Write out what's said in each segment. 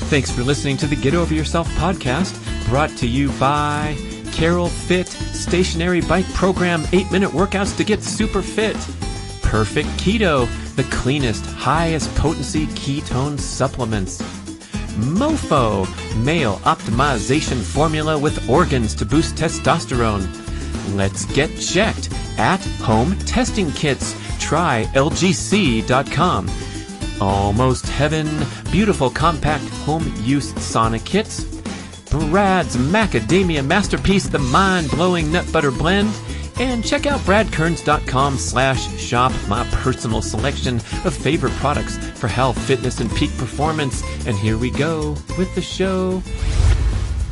Thanks for listening to the Get Over Yourself podcast, brought to you by Carol Fit Stationary Bike Program, 8-minute workouts to get super fit. Perfect Keto, the cleanest, highest potency ketone supplements. Mofo, male optimization formula with organs to boost testosterone. Let's get checked. At home testing kits. Try lgc.com. Almost Heaven, beautiful compact home use sauna kits. B.rad's macadamia masterpiece, the mind-blowing nut butter blend. And check out bradkearns.com/shop, my personal selection of favorite products for health, fitness, and peak performance. And here we go with the show.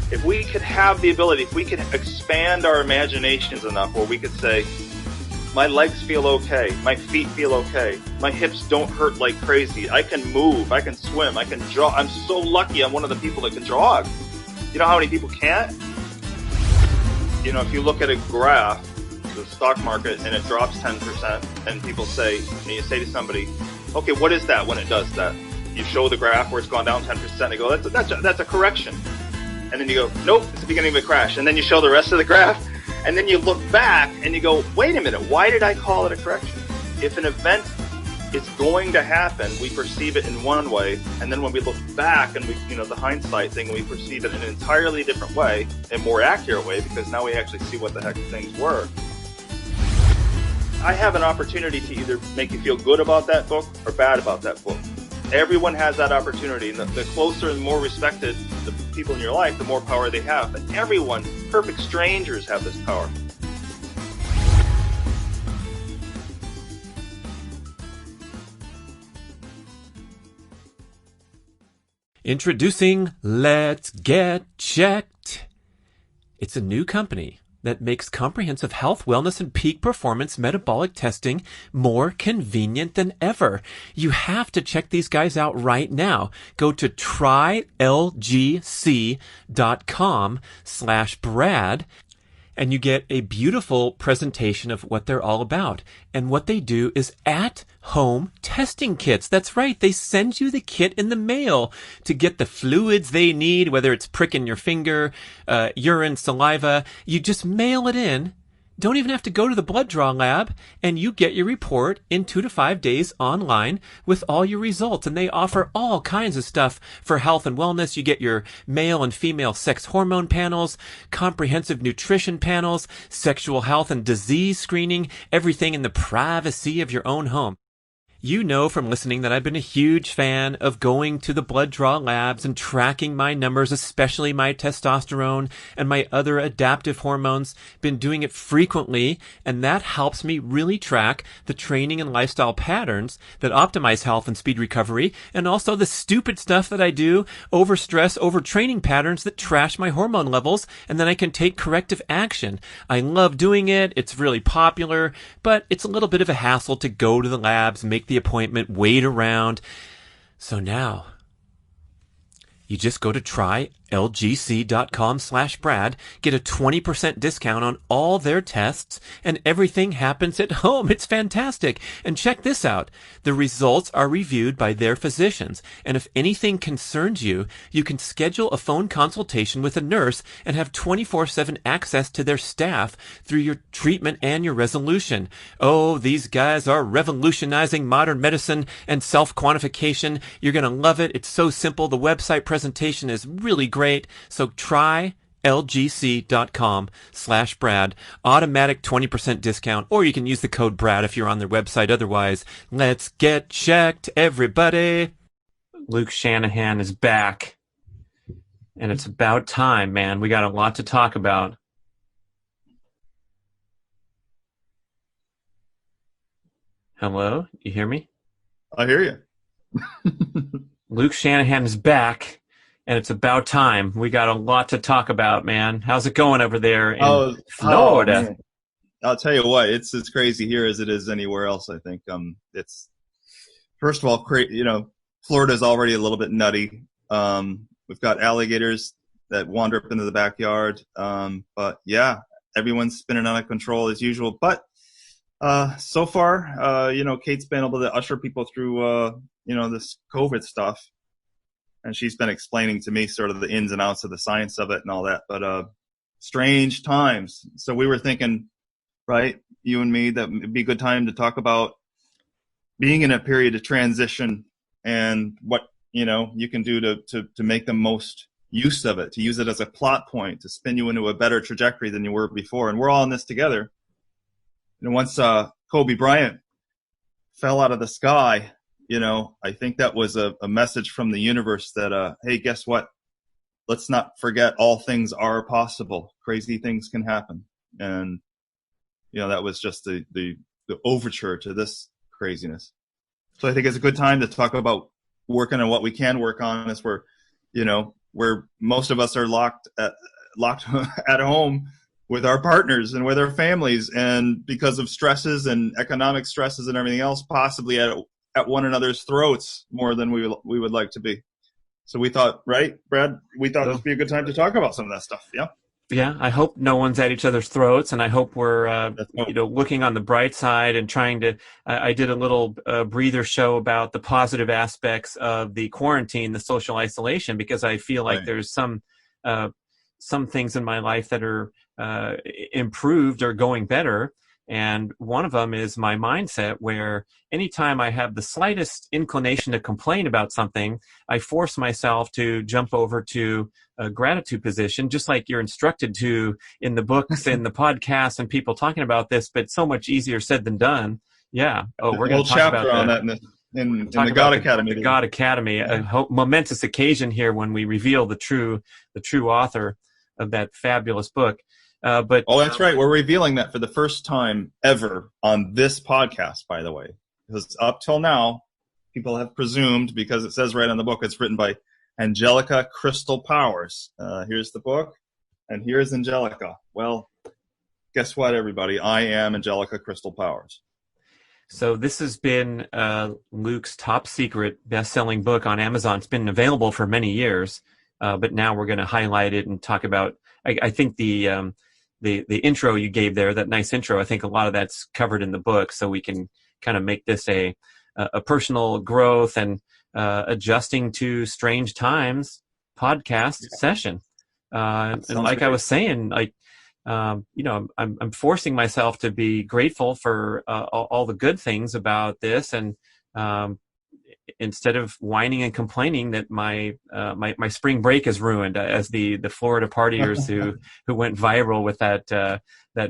If we could have the ability, if we could expand our imaginations enough where we could say, my legs feel okay, my feet feel okay, my hips don't hurt like crazy, I can move, I can swim, I can jog. I'm so lucky I'm one of the people that can jog. You know how many people can't? You know, if you look at a graph, the stock market, and it drops 10%, and people say, and you say to somebody, okay, what is that when it does that? You show the graph where it's gone down 10%, they go, that's a correction. And then you go, nope, it's the beginning of a crash. And then you show the rest of the graph, and then you look back and you go, wait a minute, why did I call it a correction? If an event is going to happen, we perceive it in one way, and then when we look back and we, you know, the hindsight thing, we perceive it in an entirely different way, a more accurate way, because now we actually see what the heck things were. I have an opportunity to either make you feel good about that book or bad about that book. Everyone has that opportunity. And the closer and more respected the people in your life, the more power they have. But everyone, perfect strangers, have this power. Introducing Let's Get Checked. It's a new company that makes comprehensive health, wellness, and peak performance metabolic testing more convenient than ever. You have to check these guys out right now. Go to trylgc.com/Brad, and you get a beautiful presentation of what they're all about. And what they do is at-home testing kits. That's right. They send you the kit in the mail to get the fluids they need, whether it's pricking your finger, urine, saliva. You just mail it in. Don't even have to go to the blood draw lab, and you get your report in 2 to 5 days online with all your results. And they offer all kinds of stuff for health and wellness. You get your male and female sex hormone panels, comprehensive nutrition panels, sexual health and disease screening, everything in the privacy of your own home. You know from listening that I've been a huge fan of going to the blood draw labs and tracking my numbers, especially my testosterone and my other adaptive hormones. Been doing it frequently, and that helps me really track the training and lifestyle patterns that optimize health and speed recovery, and also the stupid stuff that I do, overstress, overtraining patterns that trash my hormone levels, and then I can take corrective action. I love doing it. It's really popular, but it's a little bit of a hassle to go to the labs, make the appointment, wait around. So now you just go to trylgc.com/Brad, get a 20% discount on all their tests, and everything happens at home. It's fantastic. And check this out. The results are reviewed by their physicians. And if anything concerns you, you can schedule a phone consultation with a nurse and have 24/7 access to their staff through your treatment and your resolution. Oh, these guys are revolutionizing modern medicine and self-quantification. You're going to love it. It's so simple. The website presentation is really great. So try lgc.com/Brad, automatic 20% discount, or you can use the code Brad if you're on their website. Otherwise, let's get checked, everybody. Luke Shanahan is back, and it's about time, man. We got a lot to talk about. Hello? You hear me? I hear you. Luke Shanahan is back, and it's about time. We got a lot to talk about, man. How's it going over there in Florida? I'll tell you what, it's as crazy here as it is anywhere else, I think. It's first of all, Florida's already a little bit nutty. We've got alligators that wander up into the backyard. But yeah, everyone's spinning out of control as usual. But so far, Kate's been able to usher people through, this COVID stuff. and she's been explaining to me sort of the ins and outs of the science of it and all that. But strange times. So we were thinking, right, you and me, that it'd be a good time to talk about being in a period of transition and what, you can do to make the most use of it, to use it as a plot point, to spin you into a better trajectory than you were before. And we're all in this together. And once Kobe Bryant fell out of the sky, I think that was a message from the universe that, hey, guess what? Let's not forget all things are possible. Crazy things can happen. And, that was just the overture to this craziness. So I think it's a good time to talk about working on what we can work on, as where most of us are locked at home with our partners and with our families, and because of stresses and economic stresses and everything else, possibly at one another's throats more than we would like to be. So we thought, right, Brad? We thought this would be a good time to talk about some of that stuff. Yeah. Yeah, I hope no one's at each other's throats, and I hope we're, looking on the bright side and trying to. I did a little breather show about the positive aspects of the quarantine, the social isolation, because I feel like there's some things in my life that are improved or going better. And one of them is my mindset, where anytime I have the slightest inclination to complain about something, I force myself to jump over to a gratitude position, just like you're instructed to in the books and the podcasts and people talking about this, but so much easier said than done. Yeah. Oh, we're going to talk about on that in the God Academy. The God Academy, a momentous occasion here when we reveal the true author of that fabulous book. That's right. We're revealing that for the first time ever on this podcast, by the way, because up till now, people have presumed, because it says right on the book, it's written by Angelica Crystal Powers. Here's the book, and here's Angelica. Well, guess what, everybody? I am Angelica Crystal Powers. So this has been Luke's top secret best-selling book on Amazon. It's been available for many years, but now we're going to highlight it and talk about. I think the intro you gave there, that nice intro, I think a lot of that's covered in the book, so we can kind of make this a personal growth and adjusting to strange times podcast session. And like great. I was saying, I'm forcing myself to be grateful for all the good things about this, and instead of whining and complaining that my spring break is ruined, as the Florida partiers who went viral with that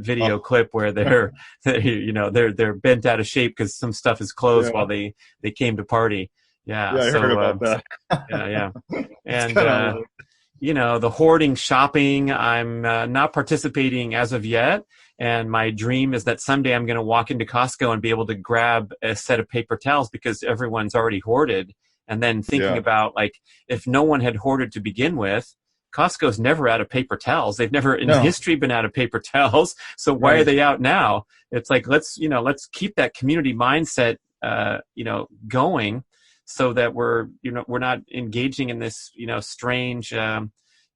video clip where they're bent out of shape because some stuff is closed while they came to party. Yeah, I heard about that. Yeah. And the hoarding shopping, I'm not participating as of yet. And my dream is that someday I'm going to walk into Costco and be able to grab a set of paper towels because everyone's already hoarded. And then thinking about, if no one had hoarded to begin with, Costco's never out of paper towels. They've never in history been out of paper towels. So why are they out now? It's like, let's keep that community mindset, going, so that we're not engaging in this, strange,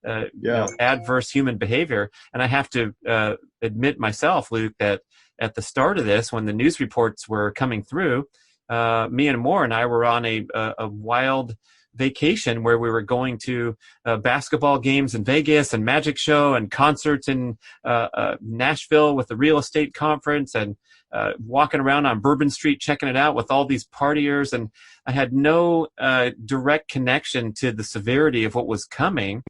adverse human behavior. And I have to admit myself, Luke, that at the start of this, when the news reports were coming through, me and Moore and I were on a wild vacation where we were going to basketball games in Vegas and magic show and concerts in Nashville with the real estate conference, and walking around on Bourbon Street checking it out with all these partiers. And I had no direct connection to the severity of what was coming.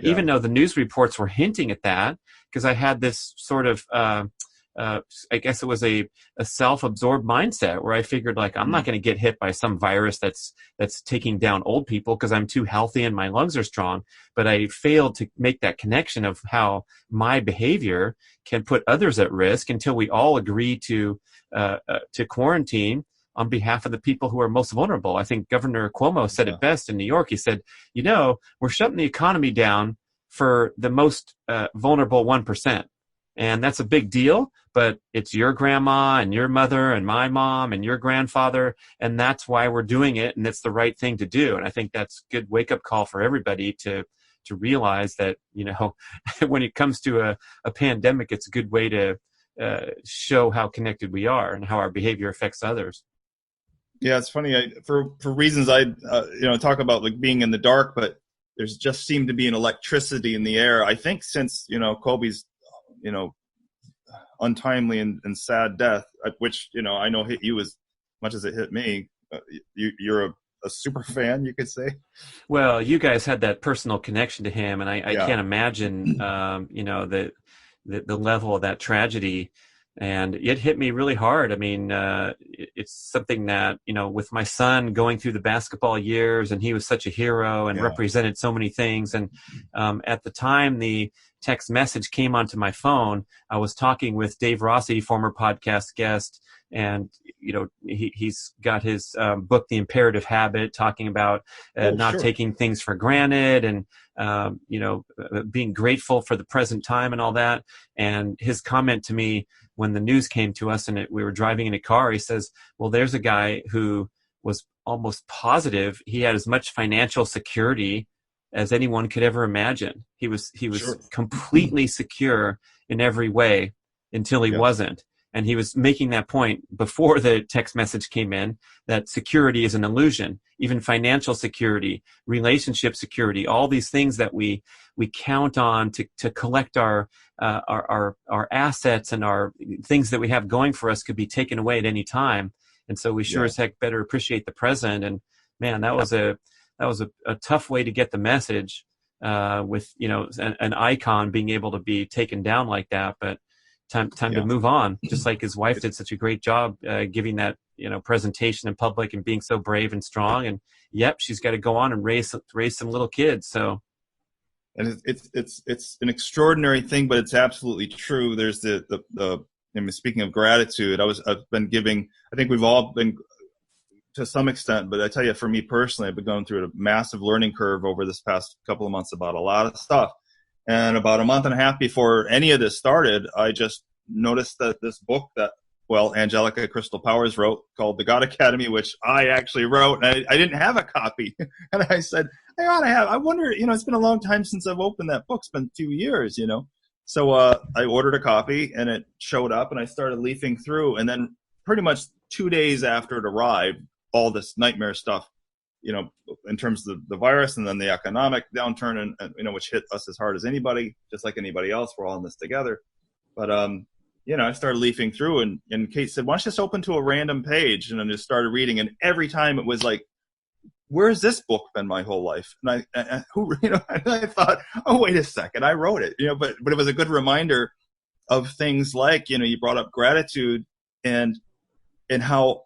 Even though the news reports were hinting at that, because I had this sort of, I guess it was a self-absorbed mindset where I figured, I'm not going to get hit by some virus that's taking down old people because I'm too healthy and my lungs are strong. But I failed to make that connection of how my behavior can put others at risk until we all agree to quarantine on behalf of the people who are most vulnerable. I think Governor Cuomo said it best in New York. He said, we're shutting the economy down for the most vulnerable 1%. And that's a big deal, but it's your grandma and your mother and my mom and your grandfather, and that's why we're doing it, and it's the right thing to do. And I think that's a good wake-up call for everybody to realize that, when it comes to a pandemic, it's a good way to show how connected we are and how our behavior affects others. Yeah, it's funny. For reasons talk about like being in the dark, but there's just seemed to be an electricity in the air. I think since Kobe's you know untimely and sad death, which I know hit you as much as it hit me. You're a super fan, you could say. Well, you guys had that personal connection to him, and I Yeah, can't imagine, the level of that tragedy. And it hit me really hard. I mean, it's something that, with my son going through the basketball years, and he was such a hero and yeah. represented so many things. And at the time the text message came onto my phone, I was talking with Dave Rossi, former podcast guest, and he's got his book, The Imperative Habit, talking about Oh, not sure. taking things for granted, and being grateful for the present time and all that. And his comment to me when the news came to us, and we were driving in a car, he says, well, there's a guy who was almost positive he had as much financial security as anyone could ever imagine. He was Sure. completely secure in every way until he Yes. wasn't. And he was making that point before the text message came in, that security is an illusion. Even financial security, relationship security, all these things that we count on to collect our assets and our things that we have going for us could be taken away at any time. And so we sure Yeah. as heck better appreciate the present. And man, that was a tough way to get the message, with an icon being able to be taken down like that. But time to Yeah. move on. Just like his wife did such a great job giving that presentation in public and being so brave and strong. And yep, she's got to go on and raise some little kids. So And it's an extraordinary thing, but it's absolutely true. There's the I mean, speaking of gratitude, I've been giving. I think we've all been to some extent, but I tell you, for me personally, I've been going through a massive learning curve over this past couple of months about a lot of stuff. And about a month and a half before any of this started, I just noticed that this book that, well, Angelica Crystal Powers wrote, called The God Academy, which I actually wrote, and I didn't have a copy. And I said, I ought to have. I wonder, it's been a long time since I've opened that book. It's been 2 years. So I ordered a copy, and it showed up, and I started leafing through. And then pretty much 2 days after it arrived, all this nightmare stuff, in terms of the virus, and then the economic downturn, and which hit us as hard as anybody, just like anybody else. We're all in this together. But I started leafing through, and Kate said, "Why don't you just open to a random page?" And I just started reading, and every time it was like, "Where's this book been my whole life?" And I thought, "Oh, wait a second, I wrote it." But it was a good reminder of things like, you brought up gratitude, and how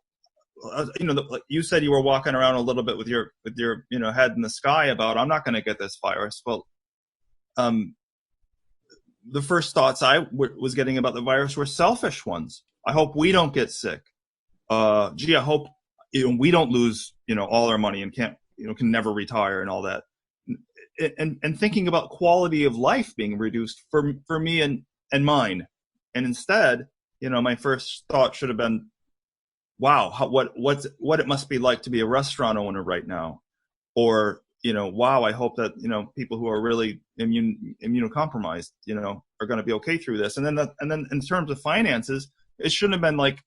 like you said, you were walking around a little bit with your head in the sky about, I'm not going to get this virus. Well, the first thoughts I was getting about the virus were selfish ones. I hope we don't get sick. I hope we don't lose all our money and can never retire and all that. And thinking about quality of life being reduced for me and mine. And instead, my first thought should have been, wow, what it must be like to be a restaurant owner right now. Or, wow, I hope that, people who are really immunocompromised, are going to be okay through this. And then in terms of finances, it shouldn't have been like,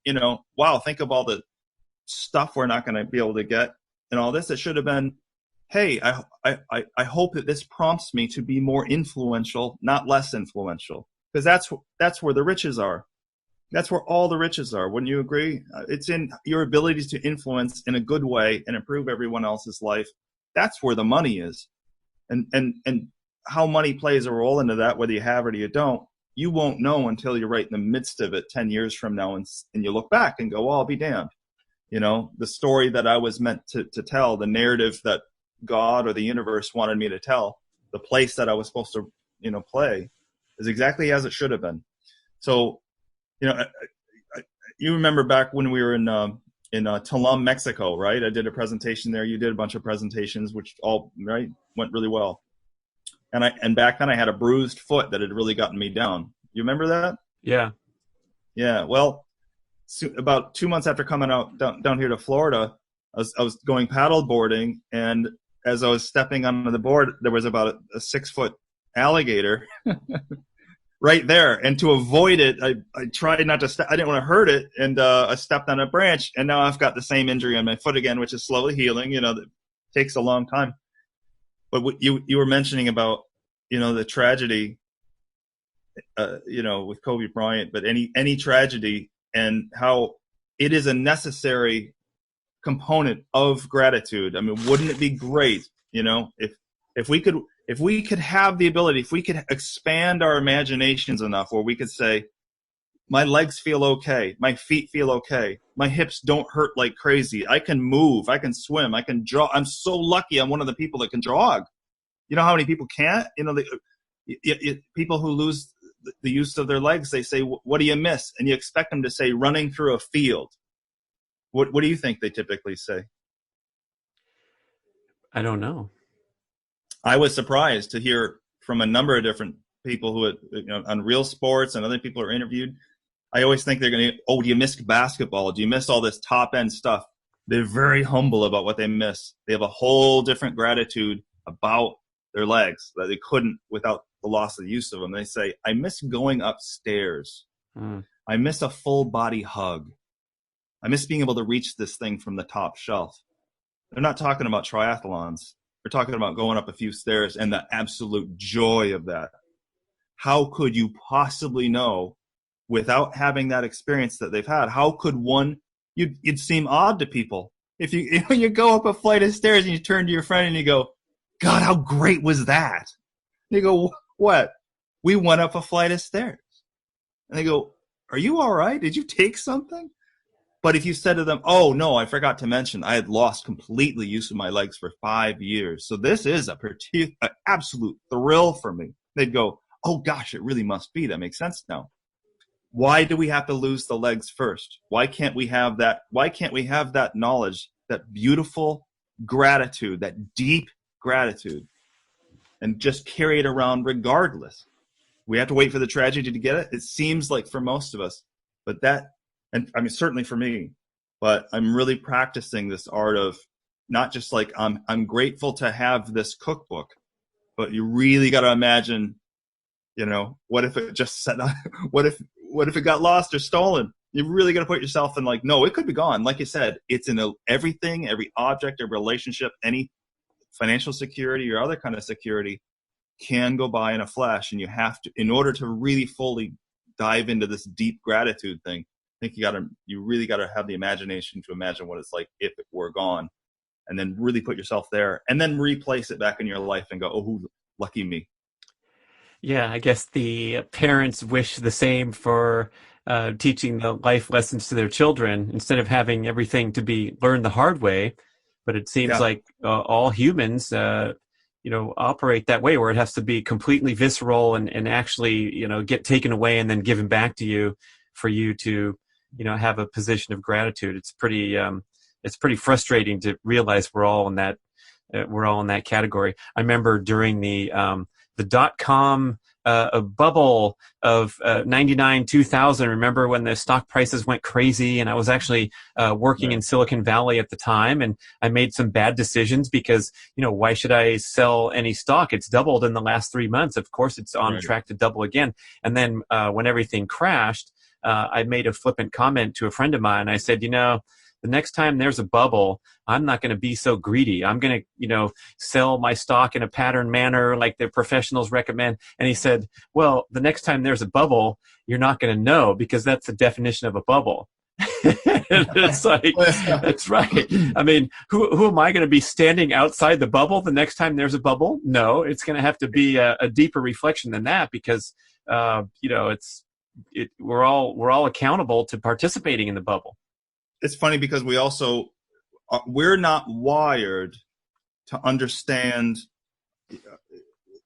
wow, think of all the stuff we're not going to be able to get and all this. It should have been, hey, I hope that this prompts me to be more influential, not less influential, because that's where the riches are. That's where all the riches are. Wouldn't you agree? It's in your ability to influence in a good way and improve everyone else's life. That's where the money is. And how money plays a role into that, whether you have it or you don't, you won't know until you're right in the midst of it 10 years from now, and you look back and go, well, I'll be damned. The story that I was meant to tell, the narrative that God or the universe wanted me to tell, the place that I was supposed to, play, is exactly as it should have been. So, you remember back when we were in Tulum, Mexico, right? I did a presentation there. You did a bunch of presentations, which all went really well. And back then I had a bruised foot that had really gotten me down. You remember that? yeah. Yeah. Well, about 2 months after coming out down here to Florida, I was going paddle boarding, and as I was stepping onto the board, there was about a 6-foot alligator right there. And to avoid it, I tried not to I didn't want to hurt it. And I stepped on a branch, and now I've got the same injury on my foot again, which is slowly healing. That takes a long time. But what you were mentioning about, the tragedy, with Kobe Bryant, but any tragedy, and how it is a necessary component of gratitude. I mean, wouldn't it be great, if we could have the ability, if we could expand our imaginations enough where we could say, my legs feel okay, my feet feel okay, my hips don't hurt like crazy, I can move, I can swim, I can jog. I'm so lucky I'm one of the people that can jog. You know how many people can't? People who lose the use of their legs, they say, what do you miss? And you expect them to say running through a field. What do you think they typically say? I don't know. I was surprised to hear from a number of different people who had, on Real Sports, and other people are interviewed. I always think they're going to, do you miss basketball? Do you miss all this top end stuff? They're very humble about what they miss. They have a whole different gratitude about their legs that they couldn't without the loss of the use of them. They say, I miss going upstairs. I miss a full body hug. I miss being able to reach this thing from the top shelf. They're not talking about triathlons. They're talking about going up a few stairs and the absolute joy of that. How could you possibly know without having that experience that they've had? How could you'd seem odd to people. If you go up a flight of stairs and you turn to your friend and you go, God, how great was that? And you go, what? We went up a flight of stairs. And they go, are you all right? Did you take something? But if you said to them, oh, no, I forgot to mention, I had lost completely use of my legs for 5 years. So this is an absolute thrill for me. They'd go, oh, gosh, it really must be. That makes sense now. Why do we have to lose the legs first? Why can't we have that? Why can't we have that knowledge, that beautiful gratitude, that deep gratitude, and just carry it around regardless? We have to wait for the tragedy to get it. It seems like for most of us, but and I mean, certainly for me, but I'm really practicing this art of not just like, I'm grateful to have this cookbook, but you really got to imagine, what if it just set up, what if it got lost or stolen? You really got to put yourself in like, no, it could be gone. Like you said, it's in everything, every object, every relationship, any financial security or other kind of security can go by in a flash. And you have to, in order to really fully dive into this deep gratitude thing, I think you really got to have the imagination to imagine what it's like if it were gone, and then really put yourself there and then replace it back in your life and go, oh, lucky me. Yeah, I guess the parents wish the same for teaching the life lessons to their children instead of having everything to be learned the hard way. But it seems like all humans, operate that way, where it has to be completely visceral and actually, get taken away and then given back to you for you to, have a position of gratitude. It's pretty frustrating to realize we're all in that category. I remember during the .com bubble of 99, 2000. Remember when the stock prices went crazy, and I was actually working in Silicon Valley at the time, and I made some bad decisions because, why should I sell any stock? It's doubled in the last 3 months. Of course, it's on track to double again. And then when everything crashed, I made a flippant comment to a friend of mine. I said, the next time there's a bubble, I'm not going to be so greedy. I'm going to, sell my stock in a patterned manner like the professionals recommend. And he said, well, the next time there's a bubble, you're not going to know, because that's the definition of a bubble. It's like, that's right. I mean, who am I going to be standing outside the bubble the next time there's a bubble? No, it's going to have to be a deeper reflection than that, because, we're all accountable to participating in the bubble. It's funny because we're not wired to understand,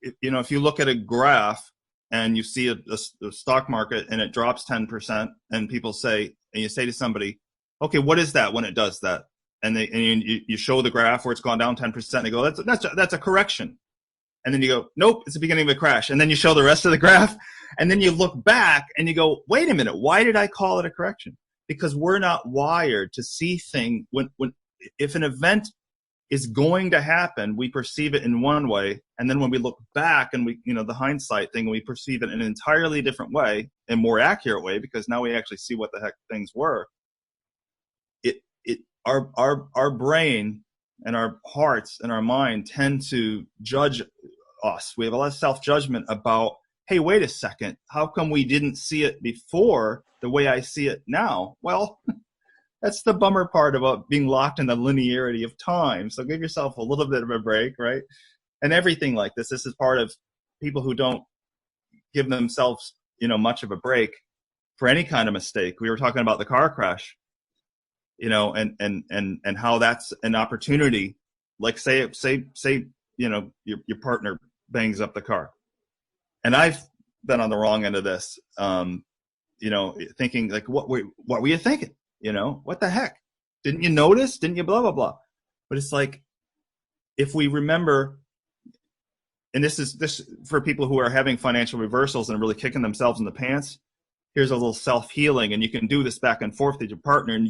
if you look at a graph and you see the stock market and it drops 10%, and people say, and you say to somebody, okay, what is that when it does that? And you show the graph where it's gone down 10%, and they go, that's a correction. And then you go, nope, it's the beginning of a crash. And then you show the rest of the graph, and then you look back and you go, wait a minute, why did I call it a correction? Because we're not wired to see things if an event is going to happen. We perceive it in one way, and then when we look back and we, the hindsight thing, we perceive it in an entirely different way, a more accurate way, because now we actually see what the heck things were. Our brain and our hearts and our mind tend to judge us. We have a lot of self-judgment about, hey, wait a second, how come we didn't see it before the way I see it now? Well, that's the bummer part about being locked in the linearity of time. So give yourself a little bit of a break, right? And everything like this is part of people who don't give themselves, much of a break for any kind of mistake. We were talking about the car crash, and how that's an opportunity. Like say, your partner bangs up the car. And I've been on the wrong end of this, thinking like, what were you thinking? What the heck? Didn't you notice? Didn't you blah, blah, blah? But it's like, if we remember, and this for people who are having financial reversals and really kicking themselves in the pants, here's a little self-healing, and you can do this back and forth with your partner. And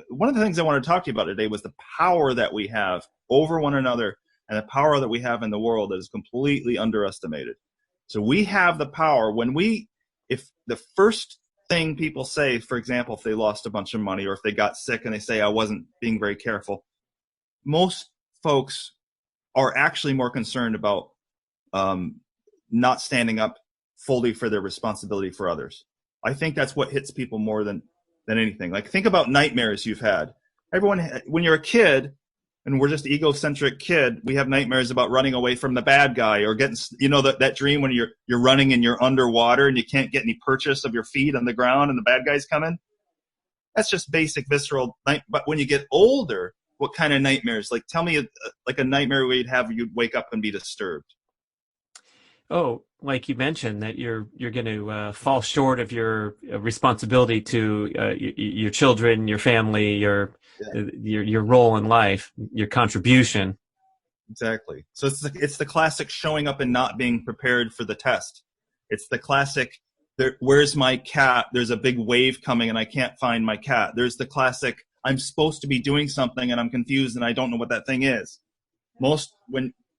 one of the things I wanted to talk to you about today was the power that we have over one another and the power that we have in the world that is completely underestimated. So we have the power if the first thing people say, for example, if they lost a bunch of money or if they got sick and they say, I wasn't being very careful, most folks are actually more concerned about not standing up fully for their responsibility for others. I think that's what hits people more than anything. Like, think about nightmares you've had. Everyone, when you're a kid, and we're just egocentric kid, we have nightmares about running away from the bad guy, or getting, that dream when you're running and you're underwater and you can't get any purchase of your feet on the ground and the bad guy's coming. That's just basic visceral. But when you get older, what kind of nightmares? Like, tell me like a nightmare where you'd wake up and be disturbed. Oh, like you mentioned, that you're going to fall short of your responsibility to your children, your family, your role in life, your contribution. Exactly. So it's the classic showing up and not being prepared for the test. It's the classic, where's my cat? There's a big wave coming and I can't find my cat. There's the classic, I'm supposed to be doing something and I'm confused and I don't know what that thing is.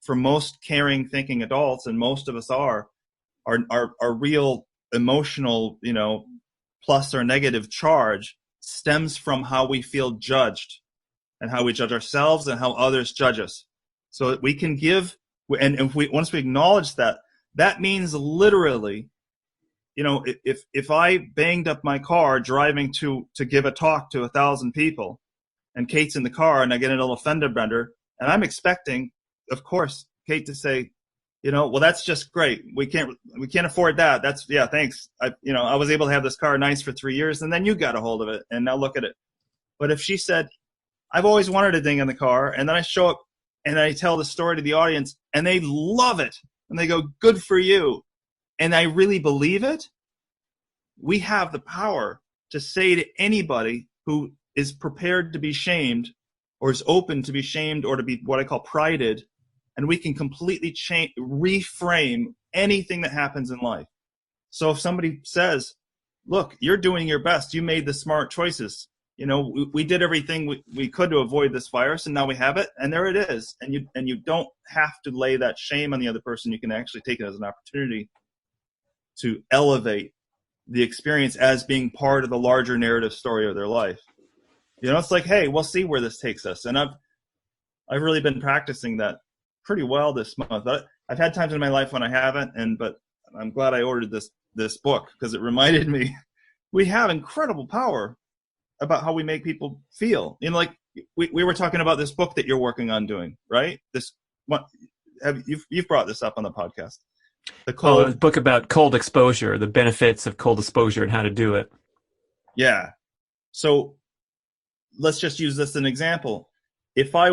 For most caring, thinking adults, and most of us are real emotional, plus or negative charge stems from how we feel judged and how we judge ourselves and how others judge us. So that we can give, and once we acknowledge that, that means literally, if I banged up my car driving to give a talk to 1,000 people, and Kate's in the car and I get a little fender bender, and I'm expecting, of course, Kate to say, well, that's just great. We can't afford that. Thanks. I was able to have this car nice for 3 years, and then you got a hold of it, and now look at it. But if she said, I've always wanted a ding in the car, and then I show up and I tell the story to the audience, and they love it, and they go, good for you, and I really believe it, we have the power to say to anybody who is prepared to be shamed or is open to be shamed or to be what I call prided, and we can completely reframe anything that happens in life. So if somebody says, look, you're doing your best, you made the smart choices, we did everything we could to avoid this virus, and now we have it, and there it is. And you don't have to lay that shame on the other person. You can actually take it as an opportunity to elevate the experience as being part of the larger narrative story of their life. It's like, hey, we'll see where this takes us. And I've really been practicing that pretty well this month. I've had times in my life when I haven't, but I'm glad I ordered this book, because it reminded me we have incredible power about how we make people feel. Like we were talking about this book that you're working on doing, right? You've brought this up on the podcast. A book about cold exposure, the benefits of cold exposure and how to do it. Yeah. So let's just use this as an example. If I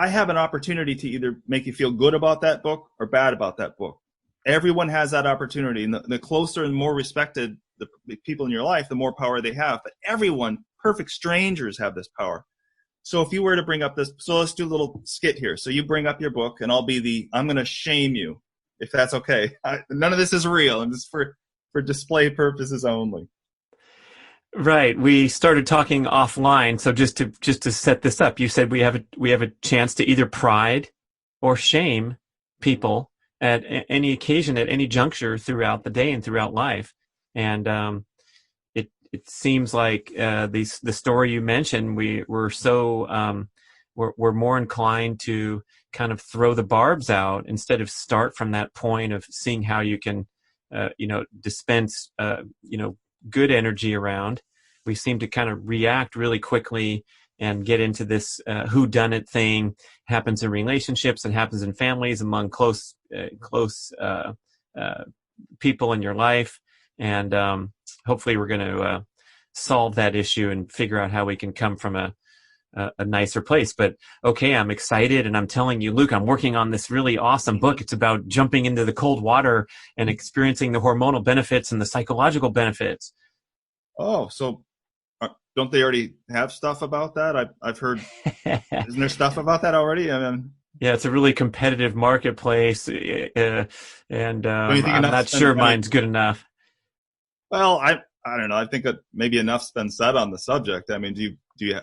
have an opportunity to either make you feel good about that book or bad about that book. Everyone has that opportunity. And the closer and more respected the people in your life, the more power they have. But everyone, perfect strangers, have this power. So if you were to bring up this, so let's do a little skit here. So you bring up your book, and I'll be I'm going to shame you, if that's okay. None of this is real. I'm just for display purposes only. Right. We started talking offline. So just to set this up, you said we have a chance to either pride or shame people at any occasion, at any juncture throughout the day and throughout life. And it seems like the story you mentioned, we're more inclined to kind of throw the barbs out instead of start from that point of seeing how you can dispense good energy around. We seem to kind of react really quickly and get into this who done it thing. Happens in relationships and happens in families among close people in your life. And hopefully we're going to solve that issue and figure out how we can come from a nicer place. But okay, I'm excited, and I'm telling you, Luke, I'm working on this really awesome book. It's about jumping into the cold water and experiencing the hormonal benefits and the psychological benefits. Oh, so don't they already have stuff about that? I've heard. Isn't there stuff about that already? I mean, yeah, it's a really competitive marketplace, and I'm not sure mine's good enough. Well, I don't know. I think that maybe enough's been said on the subject. I mean, do you?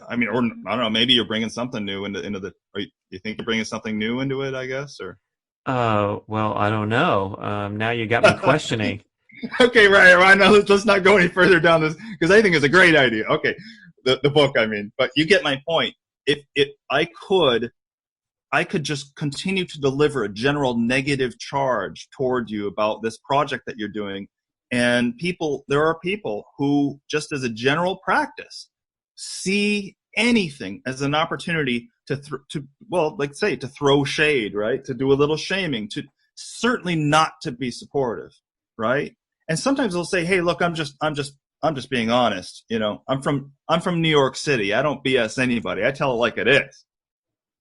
I mean, or I don't know. Maybe you're bringing something new into the. Or you think you're bringing something new into it? I guess, or. Well, I don't know. Now you got me questioning. Okay, right. Now let's not go any further down this, because I think it's a great idea. Okay, the book, I mean, but you get my point. If I could just continue to deliver a general negative charge toward you about this project that you're doing, and there are people who, just as a general practice, see anything as an opportunity to throw shade, right? To do a little shaming, to certainly not to be supportive, right? And sometimes they'll say, "Hey, look, I'm just being honest. You know, I'm from New York City. I don't BS anybody. I tell it like it is."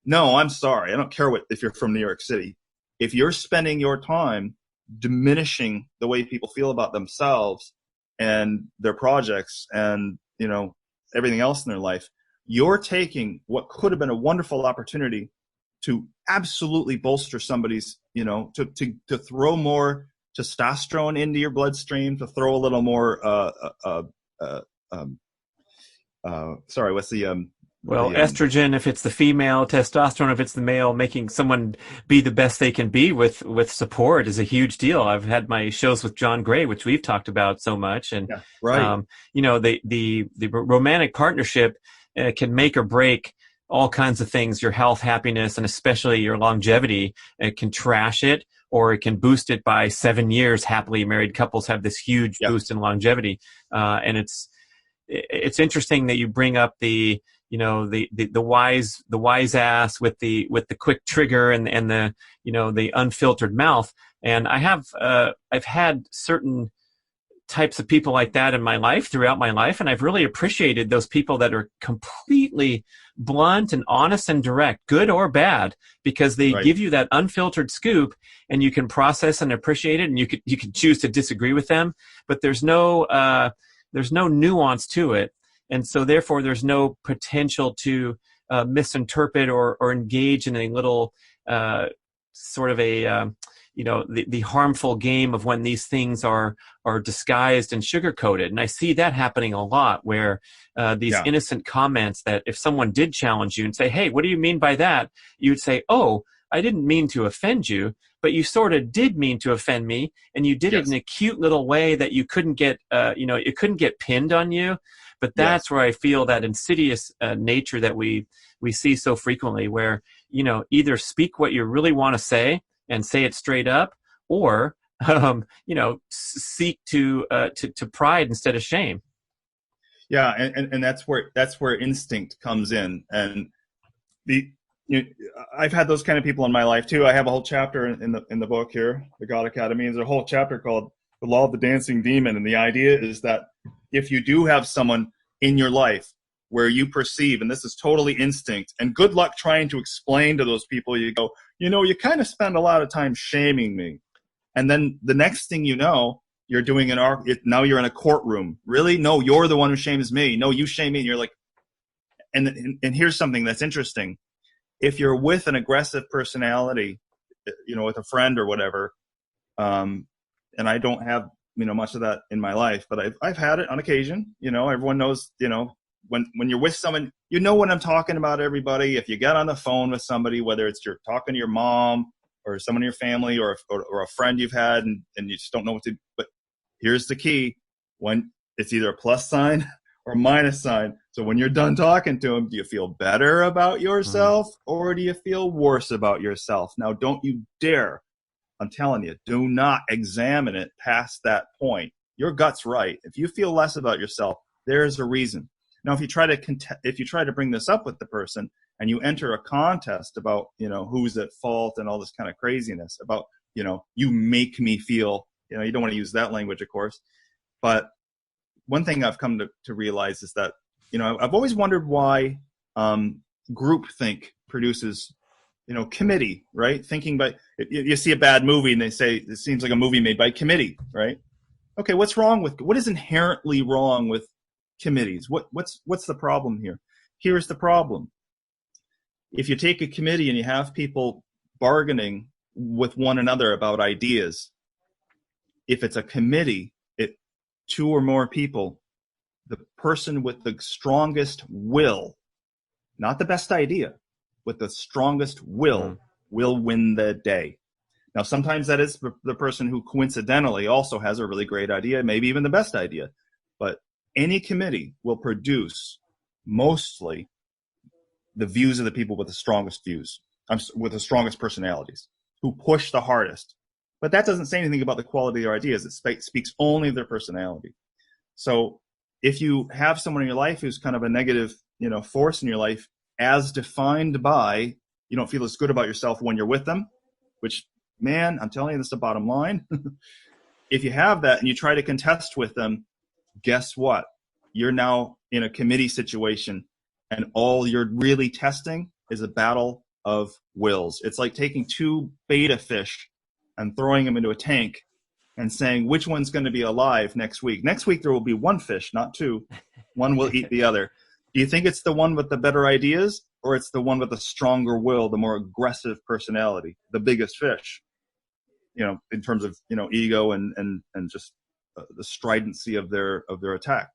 No, I'm sorry. I don't care if you're from New York City. If you're spending your time diminishing the way people feel about themselves and their projects and, everything else in their life, you're taking what could have been a wonderful opportunity to absolutely bolster somebody's, to throw more testosterone into your bloodstream, to throw a little more, estrogen if it's the female, testosterone if it's the male. Making someone be the best they can be with support is a huge deal. I've had my shows with John Gray, which we've talked about so much, and yeah, right. The romantic partnership can make or break all kinds of things, your health, happiness, and especially your longevity. It can trash it, or it can boost it by 7 years. Happily married couples have this huge boost in longevity, and it's interesting that you bring up the wise ass with the quick trigger and the unfiltered mouth. And I've had certain types of people like that in my life, throughout my life, and I've really appreciated those people that are completely blunt and honest and direct, good or bad, because they give you that unfiltered scoop, and you can process and appreciate it, and you can choose to disagree with them, but there's no nuance to it, and so therefore there's no potential to misinterpret or engage in a little sort of a the harmful game of when these things are disguised and sugar-coated. And I see that happening a lot, where these innocent comments that if someone did challenge you and say, "Hey, what do you mean by that?" You would say, "Oh, I didn't mean to offend you, but you sort of did mean to offend me, and you did it in a cute little way that you couldn't get, it couldn't get pinned on you." But that's where I feel that insidious nature that we see so frequently, where, either speak what you really want to say and say it straight up, or, seek to pride instead of shame. Yeah. And that's where instinct comes in. And I've had those kind of people in my life too. I have a whole chapter in the book here, The God Academy. There's a whole chapter called The Law of the Dancing Demon. And the idea is that if you do have someone in your life where you perceive, and this is totally instinct, and good luck trying to explain to those people, you go, you kind of spend a lot of time shaming me. And then the next thing you know, you're doing now you're in a courtroom. Really? No, you're the one who shames me. No, you shame me. And you're like, and here's something that's interesting. If you're with an aggressive personality, with a friend or whatever, and I don't have much of that in my life, but I've had it on occasion. Everyone knows, when you're with someone, what I'm talking about, everybody. If you get on the phone with somebody, whether it's you're talking to your mom or someone in your family or a friend you've had and you just don't know what to do. But here's the key. When it's either a plus sign or a minus sign. So when you're done talking to them, do you feel better about yourself or do you feel worse about yourself? Now, don't you dare, I'm telling you, do not examine it past that point. Your gut's right. If you feel less about yourself, there's a reason. Now, if you try to bring this up with the person and you enter a contest about, who's at fault and all this kind of craziness about, you make me feel, you don't want to use that language, of course. But one thing I've come to realize is that, I've always wondered why groupthink produces, committee, right? Thinking by, you see a bad movie and they say, it seems like a movie made by committee, right? Okay, what is inherently wrong with committees? What's the problem here? Here's the problem. If you take a committee and you have people bargaining with one another about ideas, if it's a committee, two or more people, the person with the strongest will, not the best idea, with the strongest will win the day. Now, sometimes that is the person who coincidentally also has a really great idea, maybe even the best idea. But any committee will produce mostly the views of the people with the strongest views, with the strongest personalities, who push the hardest. But that doesn't say anything about the quality of their ideas. It speaks only of their personality. So if you have someone in your life who's kind of a negative, force in your life, as defined by you don't feel as good about yourself when you're with them, which, man, I'm telling you, this is the bottom line. If you have that and you try to contest with them, guess what? You're now in a committee situation, and all you're really testing is a battle of wills. It's like taking two beta fish and throwing them into a tank and saying, which one's going to be alive next week? Next week, there will be one fish, not two. One will eat the other. Do you think it's the one with the better ideas, or it's the one with the stronger will, the more aggressive personality, the biggest fish, in terms of, ego and just the stridency of their attack?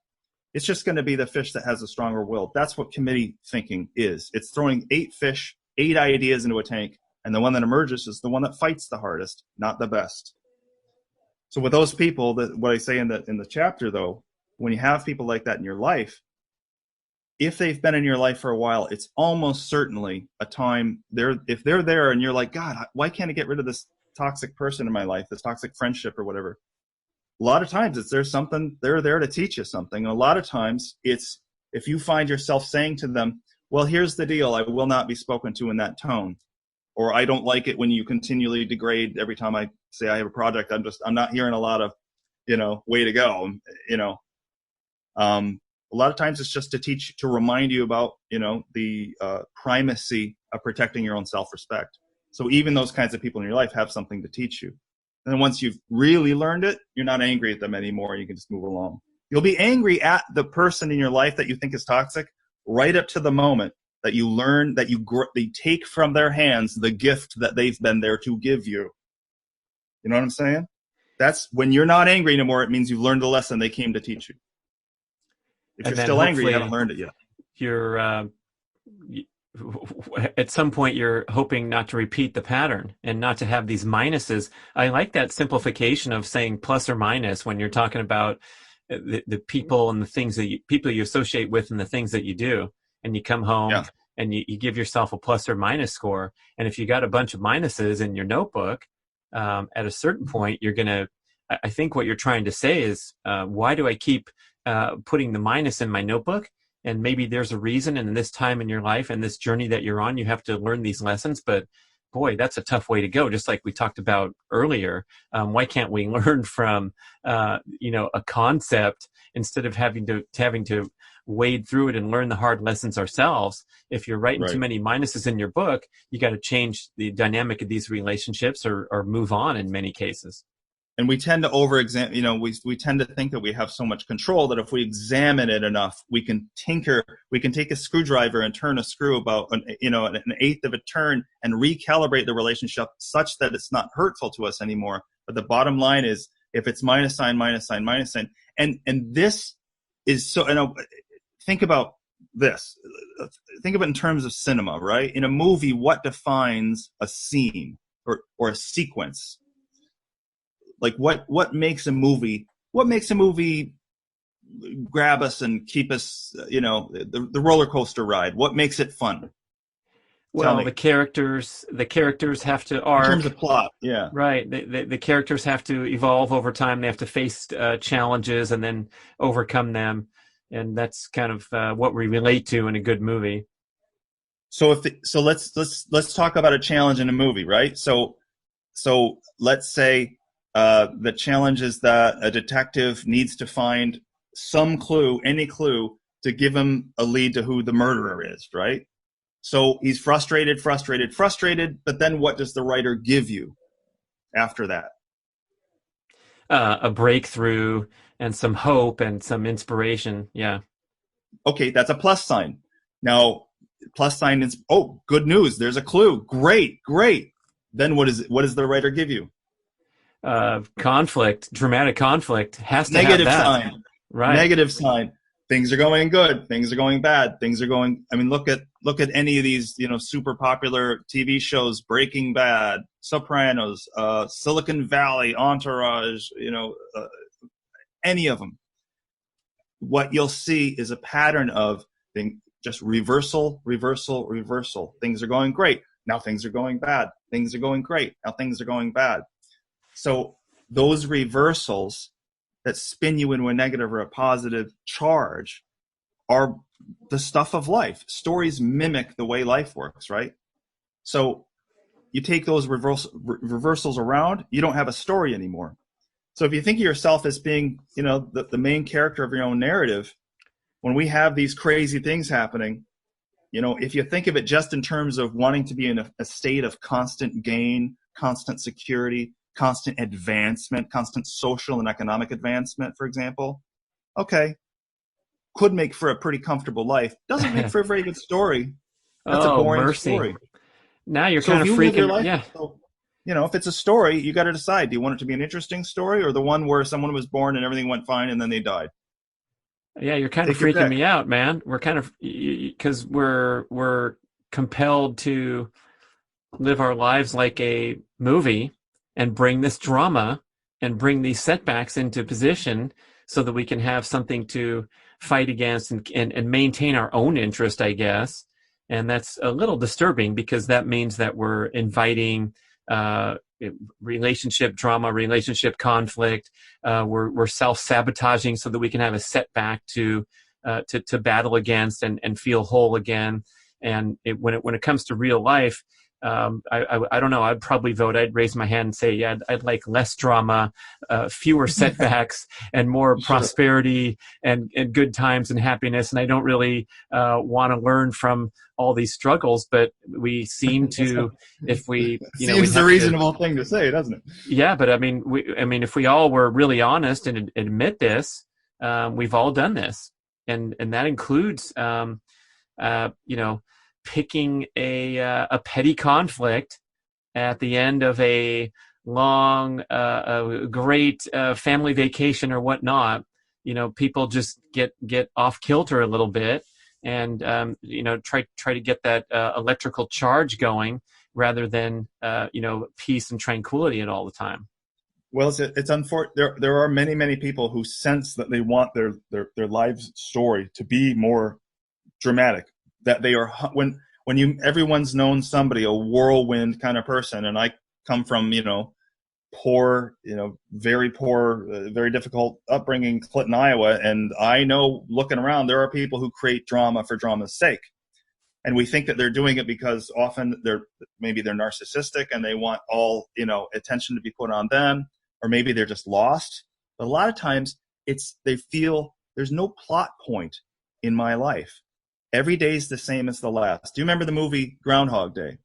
It's just going to be the fish that has a stronger will. That's what committee thinking is. It's throwing 8 fish, 8 ideas into a tank, and the one that emerges is the one that fights the hardest, not the best. So with those people, what I say in the chapter, though, when you have people like that in your life, if they've been in your life for a while, it's almost certainly a time if they're there and you're like, God, why can't I get rid of this toxic person in my life, this toxic friendship or whatever? A lot of times they're there to teach you something. And a lot of times it's, if you find yourself saying to them, well, here's the deal, I will not be spoken to in that tone. Or I don't like it when you continually degrade every time I say I have a project. I'm not hearing a lot of, way to go, a lot of times it's just to remind you about, the primacy of protecting your own self-respect. So even those kinds of people in your life have something to teach you. And then once you've really learned it, you're not angry at them anymore. You can just move along. You'll be angry at the person in your life that you think is toxic right up to the moment that you learn that they take from their hands the gift that they've been there to give you. You know what I'm saying? That's when you're not angry anymore. It means you've learned the lesson they came to teach you. If you're still angry, you haven't learned it yet. You're at some point you're hoping not to repeat the pattern and not to have these minuses. I like that simplification of saying plus or minus when you're talking about the people and the things that people you associate with and the things that you do. And you come home and you give yourself a plus or minus score. And if you got a bunch of minuses in your notebook, at a certain point, I think what you're trying to say is, why do I keep putting the minus in my notebook? And maybe there's a reason, and in this time in your life and this journey that you're on, you have to learn these lessons. But boy, that's a tough way to go. Just like we talked about earlier, why can't we learn from, a concept instead of having to wade through it and learn the hard lessons ourselves? If you're writing too many minuses in your book, you got to change the dynamic of these relationships or move on in many cases. And we tend to over-examine, we tend to think that we have so much control that if we examine it enough, we can tinker, we can take a screwdriver and turn a screw about an eighth of a turn and recalibrate the relationship such that it's not hurtful to us anymore. But the bottom line is if it's minus sign, minus sign, minus sign. And this is so, think about this. Think of it in terms of cinema, right? In a movie, what defines a scene or a sequence? Like what makes a movie grab us and keep us, the roller coaster ride? What makes it fun? Tell Well, me. the characters have to In terms arc. of plot, yeah. Right. The characters have to evolve over time. They have to face challenges and then overcome them. And that's kind of what we relate to in a good movie. So let's talk about a challenge in a movie, right? So let's say the challenge is that a detective needs to find some clue, any clue, to give him a lead to who the murderer is, right? So he's frustrated, but then what does the writer give you after that? A breakthrough and some hope and some inspiration. Yeah. Okay, that's a plus sign. Now, plus sign is, oh, good news. There's a clue. Great. Then what does the writer give you? Conflict, dramatic conflict has to Negative have that. sign. Right. Negative sign. Things are going good. Things are going bad. Look at any of these, super popular TV shows, Breaking Bad, Sopranos, Silicon Valley, Entourage, any of them. What you'll see is a pattern of just reversal. Things are going great. Now things are going bad. Things are going great. Now things are going bad. So those reversals that spin you into a negative or a positive charge are the stuff of life. Stories mimic the way life works, right? So you take those reversals around, you don't have a story anymore. So if you think of yourself as being, the main character of your own narrative, when we have these crazy things happening, if you think of it just in terms of wanting to be in a state of constant gain, constant security, constant advancement, constant social and economic advancement, for example, okay, could make for a pretty comfortable life. Doesn't make for a very good story. That's a Oh, boring mercy. story. Now you're So kind if of you live your freaking. life, Yeah. so, if it's a story, you got to decide: do you want it to be an interesting story, or the one where someone was born and everything went fine and then they died? Yeah, you're kind of Take your freaking pick. me out, man. We're kind of, because we're compelled to live our lives like a movie and bring this drama and bring these setbacks into position so that we can have something to fight against and maintain our own interest, I guess. And that's a little disturbing because that means that we're inviting relationship drama, relationship conflict. We're self-sabotaging so that we can have a setback to battle against and feel whole again. And when it comes to real life, I don't know. I'd probably vote. I'd raise my hand and say, yeah, I'd like less drama, fewer setbacks, and more Sure. prosperity and good times and happiness. And I don't really want to learn from all these struggles, but we seem to, if we, Seems the reasonable thing to say, doesn't it? Yeah, but I mean, if we all were really honest and admit this, we've all done this, and that includes, picking a petty conflict at the end of a long, great family vacation or whatnot. People just get off kilter a little bit, and try to get that electrical charge going rather than peace and tranquility at all the time. Well, it's unfortunate. There are many people who sense that they want their lives story to be more dramatic. That they are everyone's known somebody, a whirlwind kind of person, and I come from poor, very poor, very difficult upbringing, Clinton, Iowa, and I know looking around there are people who create drama for drama's sake, and we think that they're doing it because often they're narcissistic and they want all attention to be put on them, or maybe they're just lost. But a lot of times they feel there's no plot point in my life. Every day is the same as the last. Do you remember the movie Groundhog Day?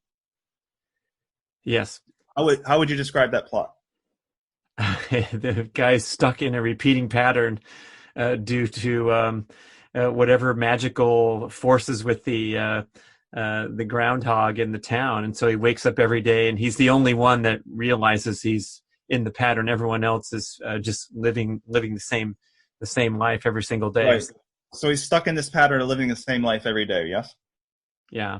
Yes. How would you describe that plot? The guy's stuck in a repeating pattern due to whatever magical forces with the groundhog in the town, and so he wakes up every day, and he's the only one that realizes he's in the pattern. Everyone else is just living the same life every single day. Right. So he's stuck in this pattern of living the same life every day. Yes. Yeah.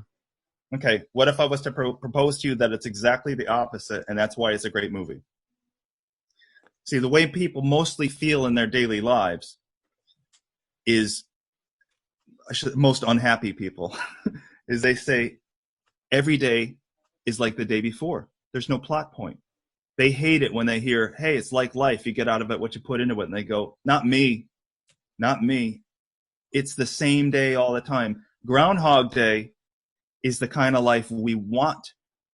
Okay. What if I was to propose to you that it's exactly the opposite, and that's why it's a great movie? See, the way people mostly feel in their daily lives is, most unhappy people, is they say every day is like the day before. There's no plot point. They hate it when they hear, hey, it's like life. You get out of it what you put into it. And they go, not me, not me. It's the same day all the time. Groundhog Day is the kind of life we want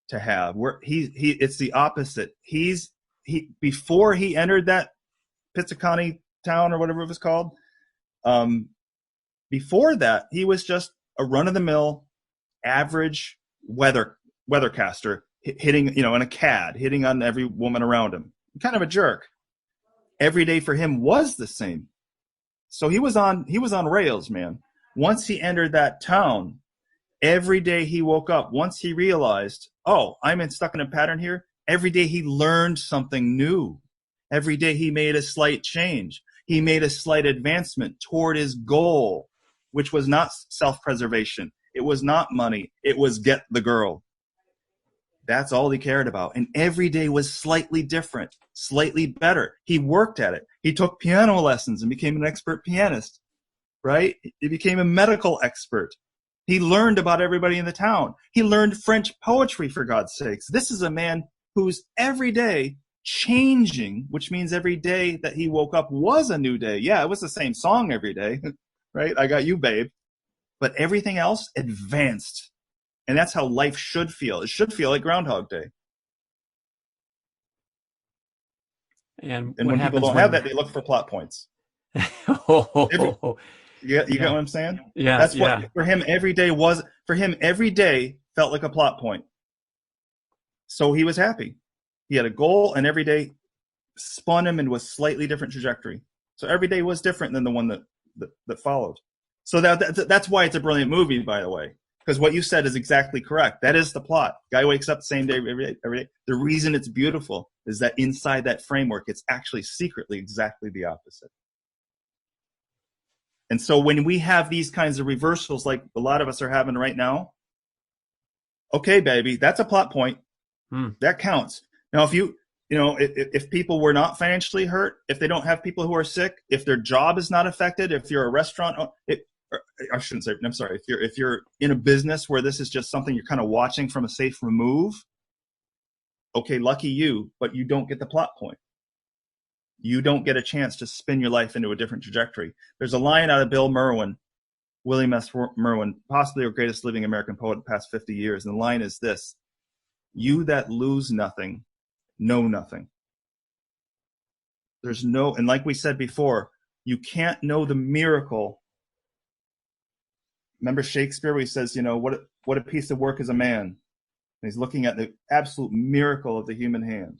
to have. It's the opposite. Before he entered that Pizzicani town or whatever it was called, before that, he was just a run-of-the-mill, average weathercaster, hitting, in a CAD, hitting on every woman around him. Kind of a jerk. Every day for him was the same. So he was on rails, man. Once he entered that town, every day he woke up, once he realized, oh, I'm stuck in a pattern here, every day he learned something new. Every day he made a slight change. He made a slight advancement toward his goal, which was not self-preservation. It was not money. It was get the girl. That's all he cared about. And every day was slightly different, slightly better. He worked at it. He took piano lessons and became an expert pianist, right? He became a medical expert. He learned about everybody in the town. He learned French poetry, for God's sakes. This is a man who's every day changing, which means every day that he woke up was a new day. Yeah, it was the same song every day, right? I got you, babe. But everything else advanced. And that's how life should feel. It should feel like Groundhog Day. And when people don't have that, they look for plot points. You get what I'm saying? Yeah. That's what for him every day felt like a plot point. So he was happy. He had a goal, and every day spun him into a slightly different trajectory. So every day was different than the one that followed. So that's why it's a brilliant movie, by the way. Because what you said is exactly correct. That is the plot. Guy wakes up the same day every day. The reason it's beautiful is that inside that framework, it's actually secretly exactly the opposite. And so when we have these kinds of reversals like a lot of us are having right now, okay, baby, that's a plot point. That counts. Now, if people were not financially hurt, if they don't have people who are sick, if their job is not affected, if you're a restaurant, I shouldn't say, I'm sorry, if you're in a business where this is just something you're kind of watching from a safe remove, okay, lucky you, but you don't get the plot point. You don't get a chance to spin your life into a different trajectory. There's a line out of Bill Merwin, William S. Merwin, possibly our greatest living American poet of the past 50 years. And the line is this: you that lose nothing, know nothing. And like we said before, you can't know the miracle. Remember Shakespeare where he says, what a piece of work is a man. And he's looking at the absolute miracle of the human hand.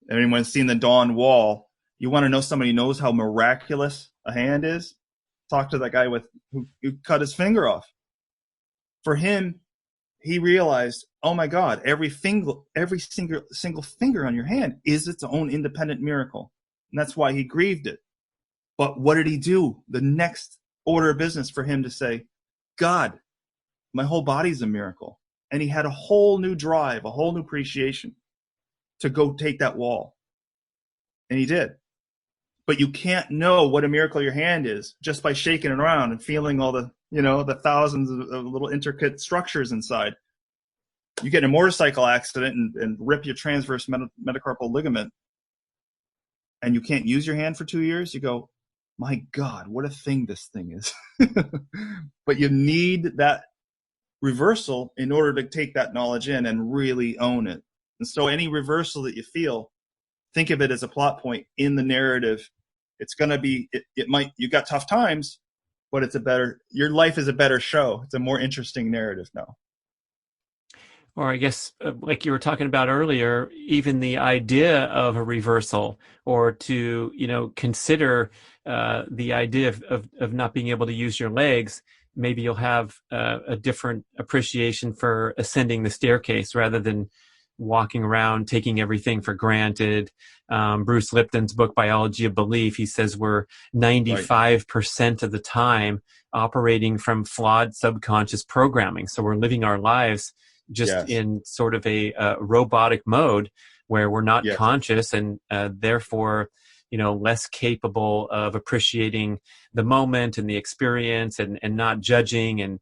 Anyone's seen the Dawn Wall? You want to know somebody knows how miraculous a hand is? Talk to that guy who cut his finger off. For him, he realized, oh my God, every single finger on your hand is its own independent miracle. And that's why he grieved it. But what did he do? The next order of business for him to say, God, my whole body's a miracle. And he had a whole new drive, a whole new appreciation to go take that wall. And he did. But you can't know what a miracle your hand is just by shaking it around and feeling all the, the thousands of little intricate structures inside. You get in a motorcycle accident and rip your transverse metacarpal ligament, and you can't use your hand for 2 years. You go, my God, what a thing this thing is. But you need that reversal in order to take that knowledge in and really own it. And so any reversal that you feel, think of it as a plot point in the narrative. It's going to be, you got tough times, but your life is a better show. It's a more interesting narrative now. Or I guess, like you were talking about earlier, even the idea of a reversal, or to, consider the idea of not being able to use your legs. Maybe you'll have a different appreciation for ascending the staircase rather than walking around taking everything for granted. Bruce Lipton's book, Biology of Belief, he says we're Right. 95% of the time operating from flawed subconscious programming. So we're living our lives just Yes. in sort of a robotic mode where we're not Yes. conscious, and therefore, less capable of appreciating the moment and the experience, and not judging, and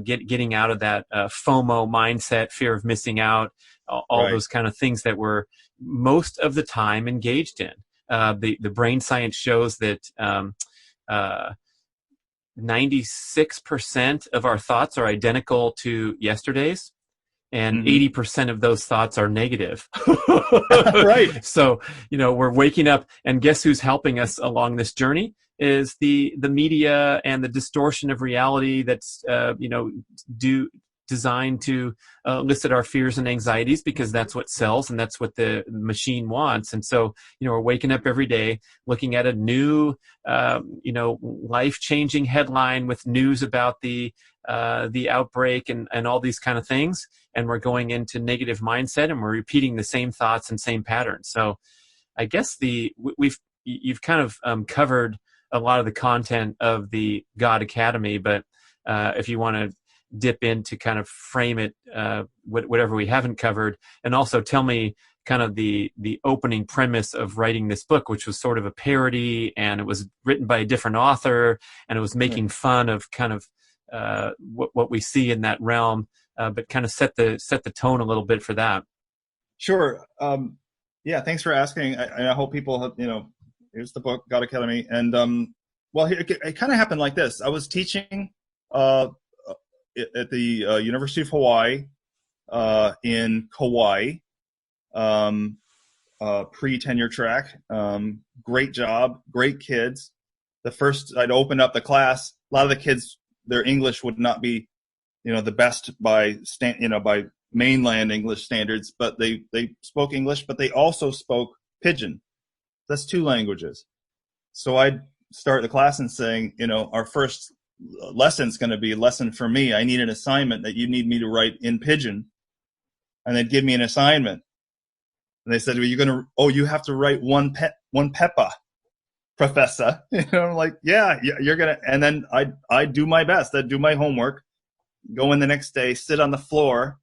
getting out of that FOMO mindset, fear of missing out, all Right. those kind of things that we're most of the time engaged in. The brain science shows that 96% of our thoughts are identical to yesterday's, and Hmm. 80% of those thoughts are negative. Right. So, we're waking up, and guess who's helping us along this journey is the media and the distortion of reality that's, designed to elicit our fears and anxieties, because that's what sells and that's what the machine wants. And so, we're waking up every day looking at a new, life-changing headline with news about the outbreak and all these kind of things, and we're going into negative mindset, and we're repeating the same thoughts and same patterns. So I guess you've kind of covered a lot of the content of the God Academy, but if you want to dip in to kind of frame it, whatever we haven't covered, and also tell me kind of the opening premise of writing this book, which was sort of a parody, and it was written by a different author, and it was making fun of kind of what we see in that realm, but kind of set the tone a little bit for that. Sure. Yeah, thanks for asking. I hope people have, here's the book, God Academy. And well, it kind of happened like this. I was teaching at the University of Hawaii in Kauai, pre-tenure track. Great job, great kids. The first I'd open up the class, a lot of the kids, their English would not be, the best by by mainland English standards, but they spoke English, but they also spoke Pidgin. That's two languages. So I'd start the class and saying, our first lesson's going to be a lesson for me. I need an assignment that you need me to write in Pidgin. And they'd give me an assignment. And they said, well, you have to write one peppa, professor. I'm like, yeah, you're going to, and then I'd do my best. I'd do my homework, go in the next day, sit on the floor,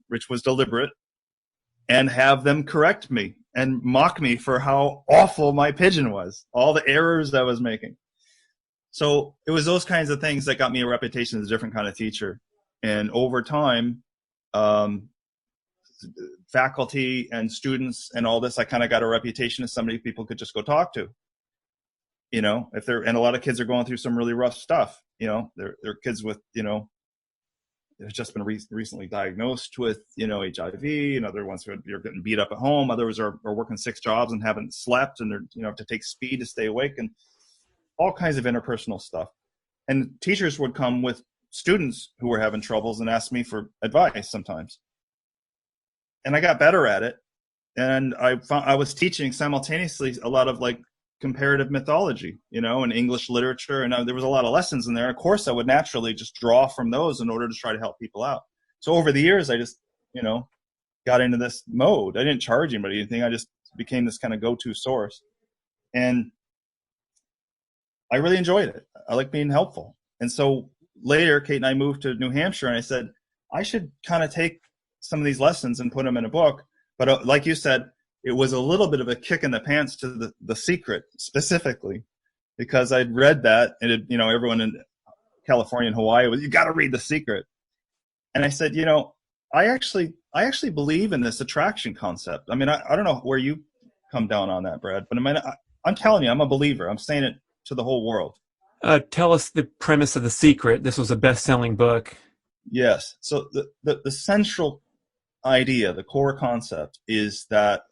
which was deliberate, and have them correct me and mock me for how awful my Pidgin was, all the errors I was making. So it was those kinds of things that got me a reputation as a different kind of teacher. And over time, faculty and students and all this, I kind of got a reputation as somebody people could just go talk to. And a lot of kids are going through some really rough stuff. They're kids with, have just been recently diagnosed with, HIV, and other ones who are getting beat up at home. Others are working 6 jobs and haven't slept, and they're, have to take speed to stay awake, and all kinds of interpersonal stuff. And teachers would come with students who were having troubles and ask me for advice sometimes. And I got better at it. And I was teaching simultaneously a lot of comparative mythology, and English literature. And there was a lot of lessons in there. Of course, I would naturally just draw from those in order to try to help people out. So over the years, I just, got into this mode. I didn't charge anybody anything. I just became this kind of go-to source. And I really enjoyed it. I like being helpful. And so later, Kate and I moved to New Hampshire, and I said, I should kind of take some of these lessons and put them in a book. But like you said, it was a little bit of a kick in the pants to the Secret specifically, because I'd read that, and everyone in California and Hawaii was, you got to read The Secret. And I said, I actually believe in this attraction concept. I mean, I don't know where you come down on that, Brad, but I'm telling you, I'm a believer. I'm saying it to the whole world. Tell us the premise of The Secret. This was a best-selling book. Yes. So the central idea, the core concept, is that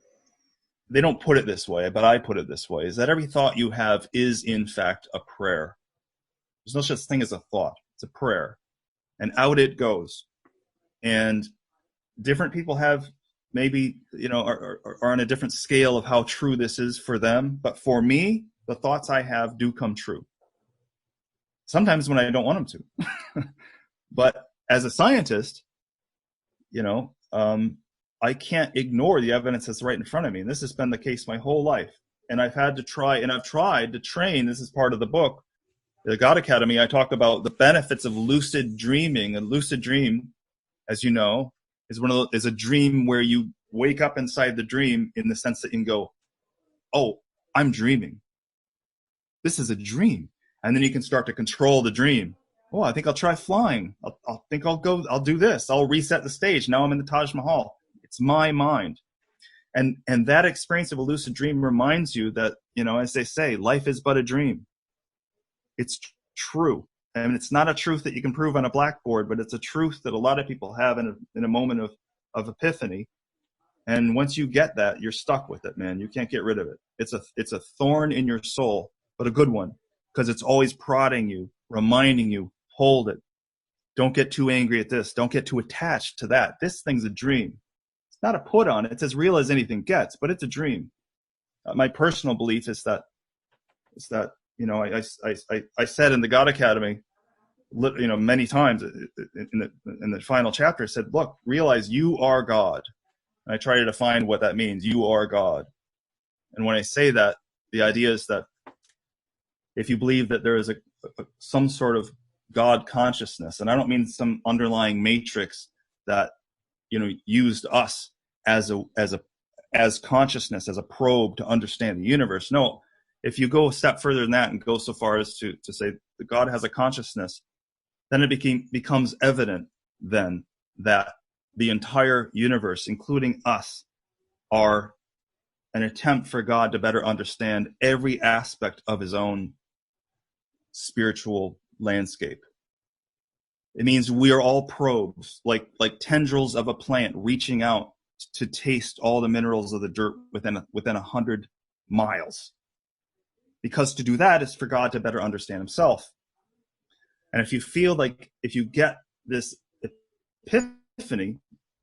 they don't put it this way, but I put it this way, is that every thought you have is in fact a prayer. There's no such thing as a thought. It's a prayer. And out it goes. And different people have maybe, are on a different scale of how true this is for them. But for me, the thoughts I have do come true. Sometimes when I don't want them to. But as a scientist, I can't ignore the evidence that's right in front of me. And this has been the case my whole life. And I've had to try, and I've tried to train. This is part of the book, the God Academy. I talk about the benefits of lucid dreaming. A lucid dream, as you know, is a dream where you wake up inside the dream in the sense that you can go, oh, I'm dreaming. This is a dream. And then you can start to control the dream. Oh, I think I'll try flying. I'll do this. I'll reset the stage. Now I'm in the Taj Mahal. It's my mind. And that experience of a lucid dream reminds you that, as they say, life is but a dream. It's true. And it's not a truth that you can prove on a blackboard, but it's a truth that a lot of people have in a moment of epiphany. And once you get that, you're stuck with it, man. You can't get rid of it. It's a thorn in your soul, but a good one, because it's always prodding you, reminding you, hold it. Don't get too angry at this. Don't get too attached to that. This thing's a dream. It's not a put on. It's as real as anything gets, but it's a dream. My personal belief is that I said in the God Academy, many times in the final chapter, I said, look, realize you are God. And I try to define what that means. You are God. And when I say that, the idea is that if you believe that there is some sort of God consciousness, and I don't mean some underlying matrix that used us as consciousness, as a probe to understand the universe. No, if you go a step further than that and go so far as to say that God has a consciousness, then it becomes evident then that the entire universe, including us, are an attempt for God to better understand every aspect of his own spiritual landscape. It means we are all probes, like tendrils of a plant reaching out to taste all the minerals of the dirt within 100 miles. Because to do that is for God to better understand himself. And if you feel like, if you get this epiphany,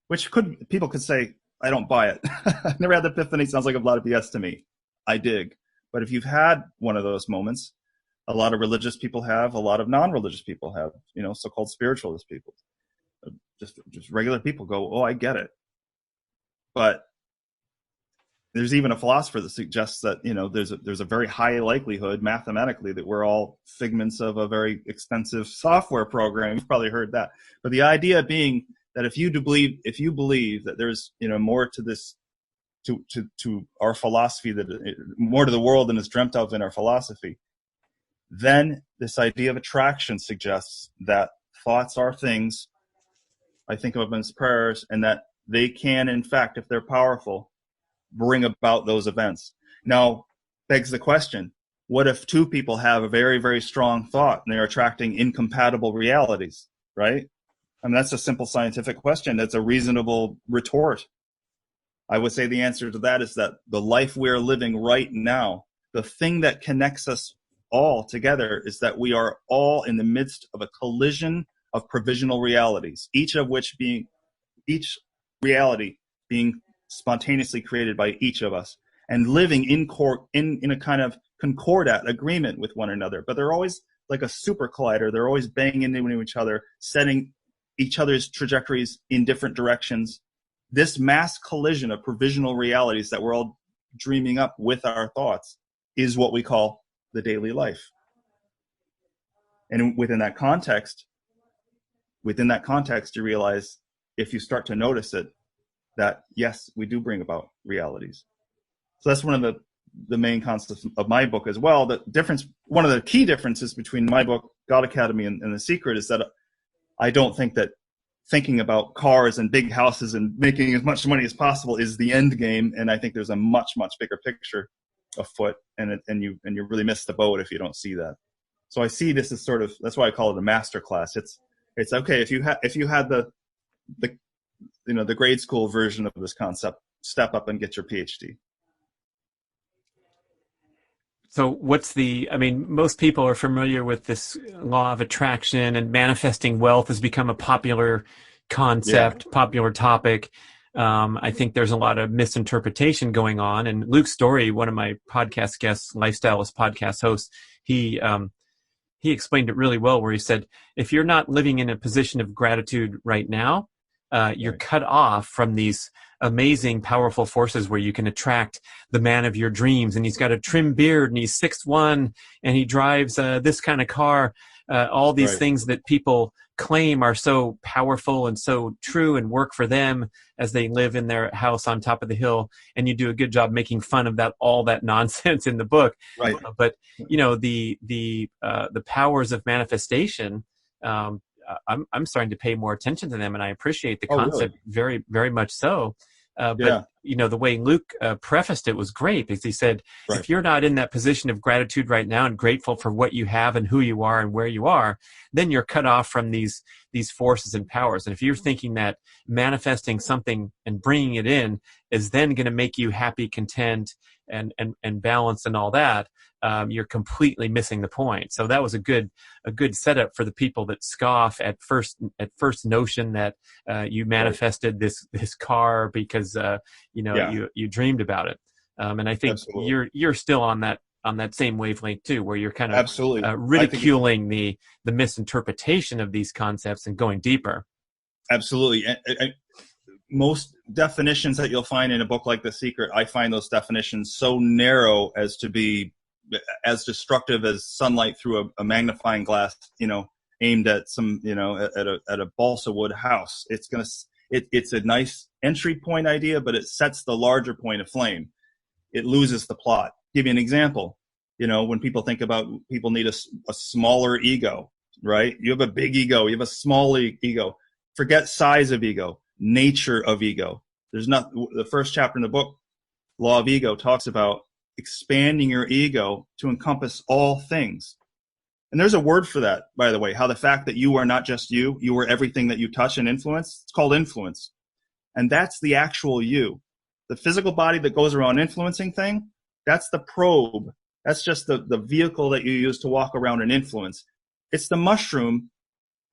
which people could say, I don't buy it. I've never had the epiphany. Sounds like a lot of BS to me. I dig. But if you've had one of those moments, a lot of religious people have, a lot of non-religious people have, so-called spiritualist people. Just regular people go, oh, I get it. But there's even a philosopher that suggests that, there's a very high likelihood mathematically that we're all figments of a very expensive software program. You've probably heard that. But the idea being that if you believe that there's, more to this, to our philosophy, that more to the world than is dreamt of in our philosophy, then this idea of attraction suggests that thoughts are things. I think of them as prayers, and that they can, in fact, if they're powerful, bring about those events. Now, begs the question, what if two people have a very, very strong thought and they're attracting incompatible realities, right? I mean, that's a simple scientific question. That's a reasonable retort. I would say the answer to that is that the life we're living right now, the thing that connects us all together, is that we are all in the midst of a collision of provisional realities, each reality being spontaneously created by each of us and living in a kind of concordat agreement with one another. But they're always like a super collider. They're always banging into each other, setting each other's trajectories in different directions. This mass collision of provisional realities that we're all dreaming up with our thoughts is what we call the daily life. And within that context, you realize, if you start to notice it, that yes, we do bring about realities. So that's one of the main concepts of my book as well. One of the key differences between my book, God Academy, and The Secret is that I don't think that thinking about cars and big houses and making as much money as possible is the end game. And I think there's a much, much bigger picture afoot, and you really miss the boat if you don't see that. So I see this as sort of, that's why I call it a master class. It's okay if you had the grade school version of this concept, step up and get your PhD. So most people are familiar with this law of attraction, and manifesting wealth has become a popular concept, popular topic. I think there's a lot of misinterpretation going on. And Luke Story, one of my podcast guests, Lifestylist podcast hosts, he explained it really well, where he said, if you're not living in a position of gratitude right now, you're cut off from these amazing, powerful forces where you can attract the man of your dreams. And he's got a trim beard and he's 6'1" and he drives this kind of car. All these Right. things that people claim are so powerful and so true and work for them as they live in their house on top of the hill. And you do a good job making fun of that, all that nonsense in the book. Right. But the powers of manifestation, I'm starting to pay more attention to them, and I appreciate the concept very, very much so. But the way Luke prefaced it was great, because he said, if you're not in that position of gratitude right now and grateful for what you have and who you are and where you are, then you're cut off from these forces and powers. And if you're thinking that manifesting something and bringing it in is then going to make you happy, content, and balanced and all that, you're completely missing the point. So that was a good setup for the people that scoff at first notion that you manifested this car because you dreamed about it. And I think you're still on that same wavelength too, where you're kind of ridiculing the misinterpretation of these concepts and going deeper. Absolutely. And most definitions that you'll find in a book like The Secret, I find those definitions so narrow as to be as destructive as sunlight through a magnifying glass, aimed at some, at a balsa wood house. It's a nice entry point idea, but it sets the larger point aflame. It loses the plot. Give you an example. When people think about people need a smaller ego, right? You have a big ego. You have a small ego. Forget size of ego, nature of ego. The first chapter in the book, Law of Ego, talks about expanding your ego to encompass all things. And there's a word for that, by the way, how the fact that you are not just you are everything that you touch and influence. It's called influence. And that's the actual you. The physical body that goes around influencing thing, that's the probe. That's just the vehicle that you use to walk around and influence. It's the mushroom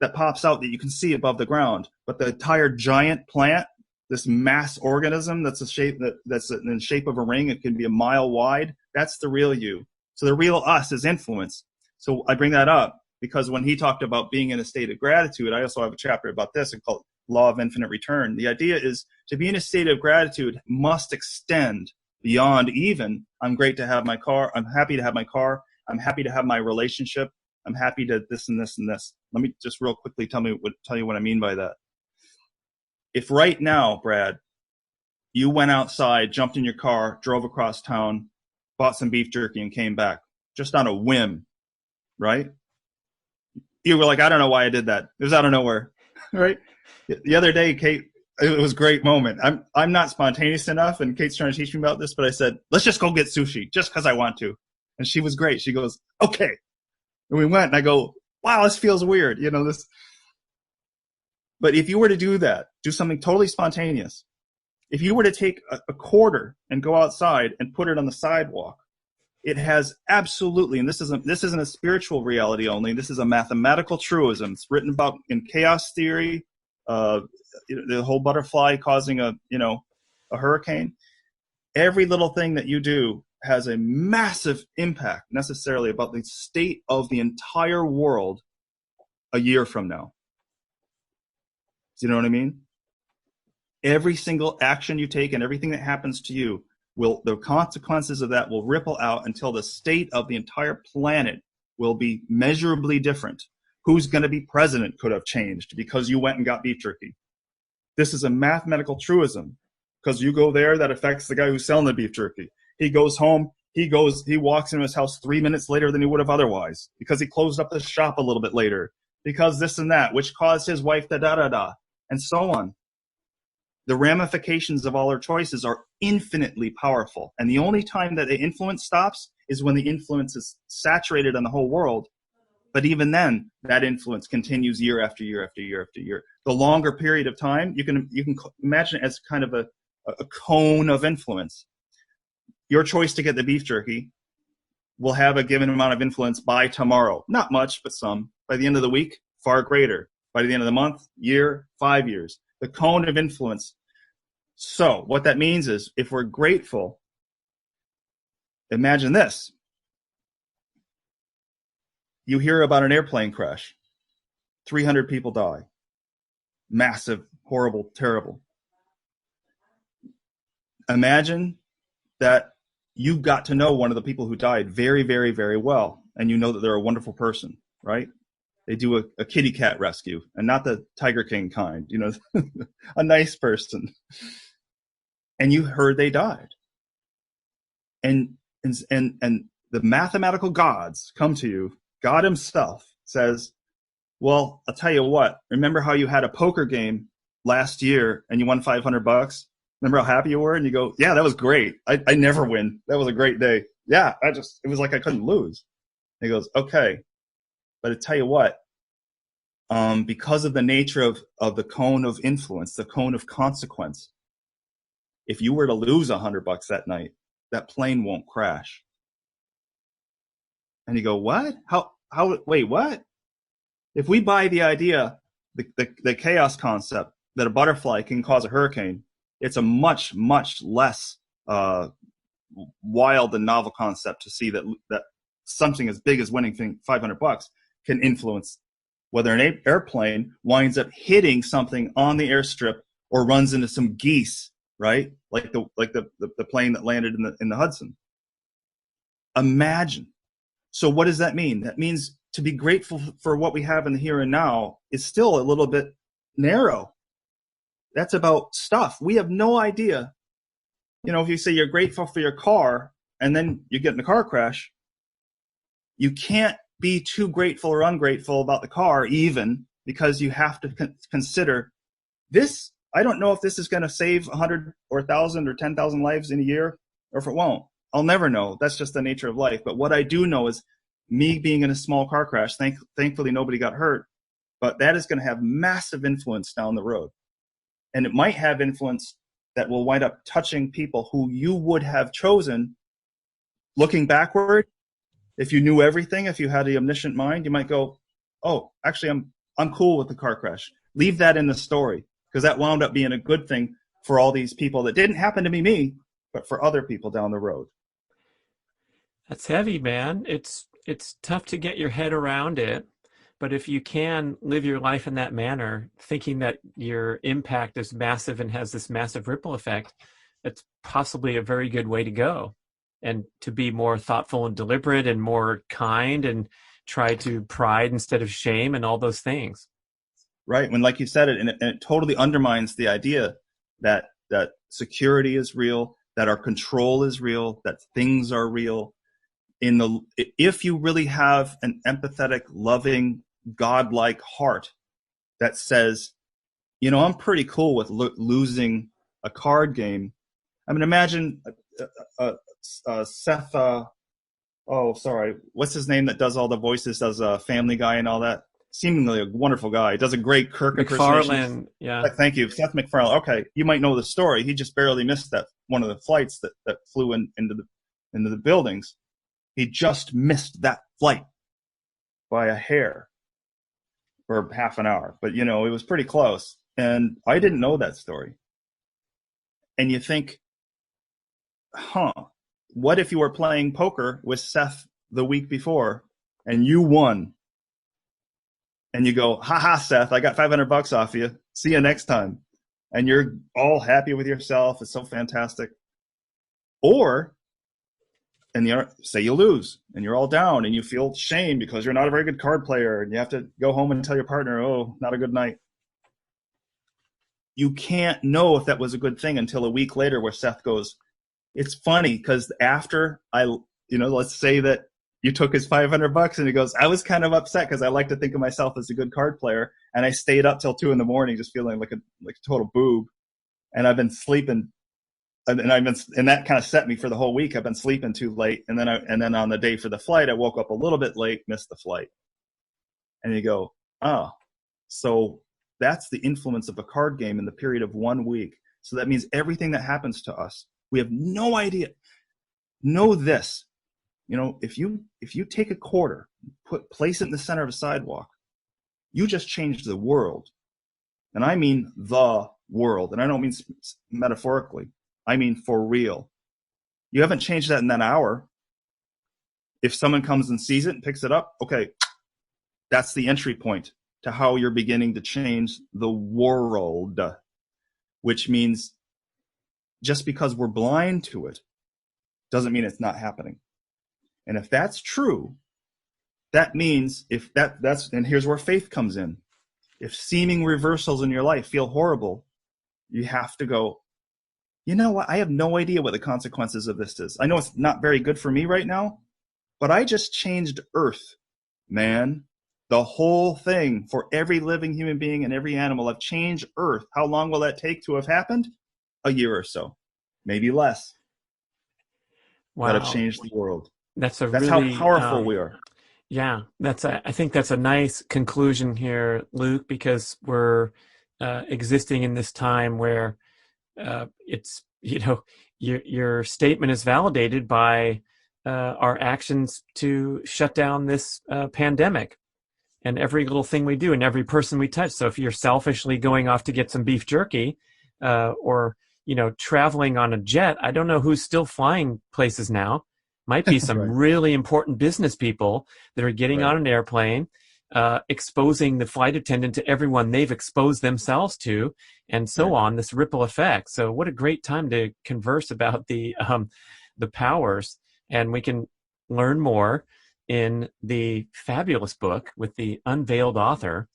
that pops out that you can see above the ground. But the entire giant plant, this mass organism that's in the shape of a ring, it can be a mile wide, that's the real you. So the real us is influence. So I bring that up because when he talked about being in a state of gratitude, I also have a chapter about this called Law of Infinite Return. The idea is to be in a state of gratitude must extend beyond even, I'm great to have my car, I'm happy to have my car, I'm happy to have my relationship, I'm happy to this and this and this. Let me just real quickly tell you what I mean by that. If right now, Brad, you went outside, jumped in your car, drove across town, bought some beef jerky and came back just on a whim, right? You were like, I don't know why I did that. It was out of nowhere, right? The other day, Kate, it was a great moment. I'm not spontaneous enough, and Kate's trying to teach me about this, but I said, let's just go get sushi just because I want to. And she was great. She goes, okay. And we went, and I go, wow, this feels weird. This. But if you were to do that, do something totally spontaneous, if you were to take a quarter and go outside and put it on the sidewalk, it has absolutely, and this isn't a spiritual reality only, this is a mathematical truism. It's written about in chaos theory, the whole butterfly causing a hurricane. Every little thing that you do has a massive impact necessarily about the state of the entire world a year from now. Do you know what I mean? Every single action you take and everything that happens to you, the consequences of that will ripple out until the state of the entire planet will be measurably different. Who's going to be president could have changed because you went and got beef jerky. This is a mathematical truism. Because you go there, that affects the guy who's selling the beef jerky. He goes home, he walks into his house 3 minutes later than he would have otherwise because he closed up the shop a little bit later because this and that, which caused his wife to da-da-da, and so on. The ramifications of all our choices are infinitely powerful. And the only time that the influence stops is when the influence is saturated on the whole world. But even then, that influence continues year after year after year after year. The longer period of time, you can imagine it as kind of a cone of influence. Your choice to get the beef jerky will have a given amount of influence by tomorrow. Not much, but some. By the end of the week, far greater. By the end of the month, year, 5 years. The cone of influence. So what that means is if we're grateful, imagine this. You hear about an airplane crash. 300 people die. Massive, horrible, terrible. Imagine that you got to know one of the people who died very, very, very well, and you know that they're a wonderful person, right? They do a kitty cat rescue, and not the Tiger King kind, you know, a nice person. And you heard they died. And the mathematical gods come to you. God himself says, well, I'll tell you what, remember how you had a poker game last year and you won $500? Remember how happy you were? And you go, yeah, that was great. I never win. That was a great day. Yeah, it was like I couldn't lose. And he goes, okay, but I tell you what, because of the nature of the cone of influence, the cone of consequence, if you were to lose $100 that night, that plane won't crash. And you go, what? How, wait, what? If we buy the idea, the chaos concept, that a butterfly can cause a hurricane, it's a much, much less wild and novel concept to see that something as big as winning $500 can influence whether an airplane winds up hitting something on the airstrip or runs into some geese, right? Like the plane that landed in the Hudson. Imagine. So what does that mean? That means to be grateful for what we have in the here and now is still a little bit narrow. That's about stuff. We have no idea. You know, if you say you're grateful for your car and then you get in a car crash, you can't be too grateful or ungrateful about the car even, because you have to consider this. I don't know if this is going to save 100 or 1,000 or 10,000 lives in a year or if it won't. I'll never know. That's just the nature of life. But what I do know is me being in a small car crash, thankfully nobody got hurt, but that is going to have massive influence down the road. And it might have influence that will wind up touching people who you would have chosen. Looking backward, if you knew everything, if you had the omniscient mind, you might go, oh, actually, I'm cool with the car crash. Leave that in the story, because that wound up being a good thing for all these people that didn't happen to be me, but for other people down the road. That's heavy, man. It's tough to get your head around it. But if you can live your life in that manner, thinking that your impact is massive and has this massive ripple effect, it's possibly a very good way to go. And to be more thoughtful and deliberate and more kind and try to pride instead of shame and all those things. Right. When, like you said it, and it totally undermines the idea that security is real, that our control is real, that things are real. If you really have an empathetic, loving, godlike heart that says, you know, I'm pretty cool with losing a card game. I mean, imagine Seth. What's his name that does all the voices? Does Family Guy and all that? Seemingly a wonderful guy. Does a great Kirk impersonation. Yeah. Thank you, Seth MacFarlane. Okay, you might know the story. He just barely missed that one of the flights that flew into the buildings. He just missed that flight by a hair or half an hour. But, you know, it was pretty close. And I didn't know that story. And you think, what if you were playing poker with Seth the week before and you won? And you go, haha, Seth, I got $500 off you. See you next time. And you're all happy with yourself. It's so fantastic. Or, and say you lose and you're all down and you feel shame because you're not a very good card player and you have to go home and tell your partner, oh, not a good night. You can't know if that was a good thing until a week later where Seth goes, it's funny because after let's say that you took his $500 and he goes, I was kind of upset because I like to think of myself as a good card player. And I stayed up till 2 a.m. just feeling like a total boob. And I've been sleeping. And that kind of set me for the whole week. I've been sleeping too late. And then on the day for the flight, I woke up a little bit late, missed the flight. And you go, oh, so that's the influence of a card game in the period of 1 week. So that means everything that happens to us, we have no idea. Know this, if you take a quarter, place it in the center of a sidewalk, you just changed the world. And I mean the world. And I don't mean metaphorically. I mean for real. You haven't changed that in that hour. If someone comes and sees it and picks it up, okay, that's the entry point to how you're beginning to change the world, which means just because we're blind to it doesn't mean it's not happening. And if that's true, that means if that's, and here's where faith comes in. If seeming reversals in your life feel horrible, you have to go, you know what? I have no idea what the consequences of this is. I know it's not very good for me right now, but I just changed Earth, man. The whole thing for every living human being and every animal. I've changed Earth. How long will that take to have happened? A year or so, maybe less. Wow. But I've changed the world. That's really, how powerful we are. Yeah, I think that's a nice conclusion here, Luke, because we're existing in this time where it's, your statement is validated by our actions to shut down this pandemic and every little thing we do and every person we touch. So if you're selfishly going off to get some beef jerky or, traveling on a jet, I don't know who's still flying places now. Might be some right. really important business people that are getting right. on an airplane, exposing the flight attendant to everyone they've exposed themselves to, and so right. on, this ripple effect. So what a great time to converse about the powers. And we can learn more in the fabulous book with the unveiled author,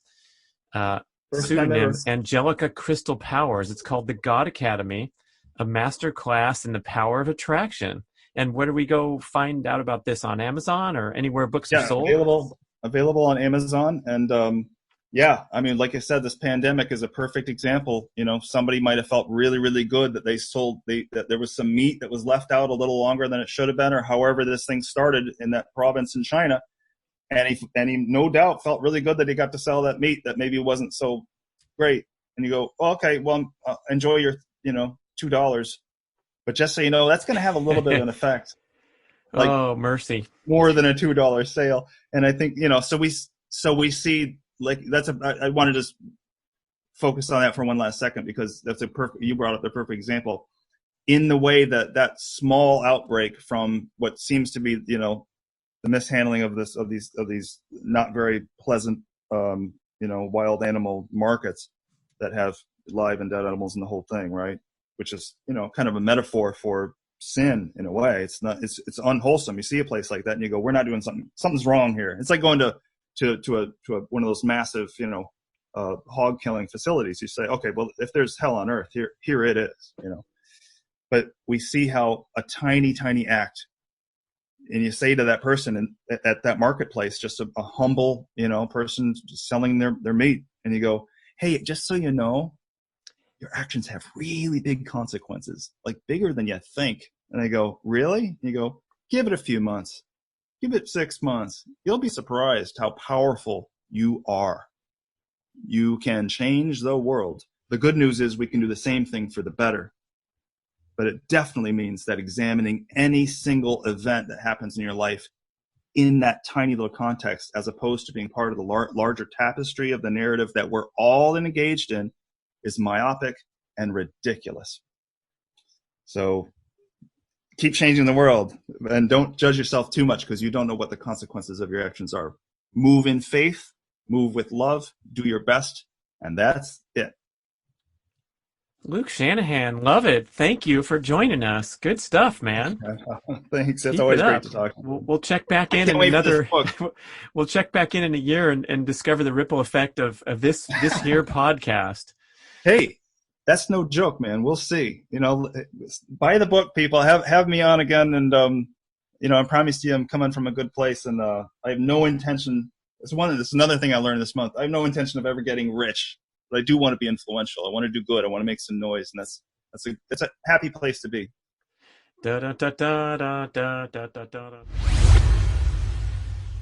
pseudonym Angelica Crystal Powers. It's called The God Academy, a master class in the power of attraction. And where do we go find out about this? On Amazon or anywhere books are sold? Available on Amazon. And I mean, like I said, this pandemic is a perfect example. Somebody might have felt really, really good that that there was some meat that was left out a little longer than it should have been, or however this thing started in that province in China. And he no doubt felt really good that he got to sell that meat that maybe wasn't so great. And you go, okay, well, enjoy your, $2. But just so you know, that's going to have a little bit of an effect. Like, oh, mercy. More than a $2 sale. And I think, so we see, like, I want to just focus on that for one last second, because you brought up the perfect example. In the way that small outbreak from what seems to be, the mishandling of these not very pleasant, wild animal markets that have live and dead animals in the whole thing, right? Which is, kind of a metaphor for sin in a way. It's unwholesome. You see a place like that and you go, we're not doing something's wrong here. It's like going to one of those massive, hog killing facilities. You say, okay, well, if there's hell on earth, here it is, But we see how a tiny, tiny act, and you say to that person at that marketplace, just a humble, person just selling their meat, and you go, hey, just so you know, your actions have really big consequences, like bigger than you think. And I go, really? And you go, give it a few months. Give it 6 months. You'll be surprised how powerful you are. You can change the world. The good news is we can do the same thing for the better. But it definitely means that examining any single event that happens in your life in that tiny little context, as opposed to being part of the larger tapestry of the narrative that we're all engaged in, is myopic and ridiculous. So keep changing the world, and don't judge yourself too much, because you don't know what the consequences of your actions are. Move in faith, move with love, do your best, and that's it. Luke Shanahan, love it. Thank you for joining us. Good stuff, man. Thanks. It's always great to talk. We'll check back in we'll check back in a year and discover the ripple effect of this here podcast. Hey, that's no joke, man. We'll see. Buy the book, people. Have me on again, and I promise you, I'm coming from a good place, and I have no intention. It's another thing I learned this month. I have no intention of ever getting rich, but I do want to be influential. I want to do good. I want to make some noise, and it's a happy place to be. Da, da, da, da, da, da, da, da, da.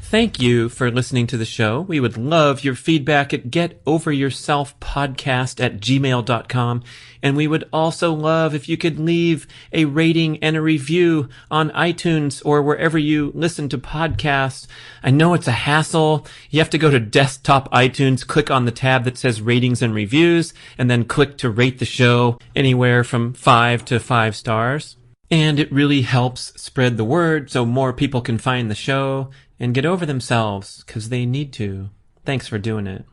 Thank you for listening to the show. We would love your feedback at getoveryourselfpodcast@gmail.com. And we would also love if you could leave a rating and a review on iTunes or wherever you listen to podcasts. I know it's a hassle. You have to go to desktop iTunes, click on the tab that says ratings and reviews, and then click to rate the show anywhere from 5 to 5 stars. And it really helps spread the word so more people can find the show and get over themselves, because they need to. Thanks for doing it.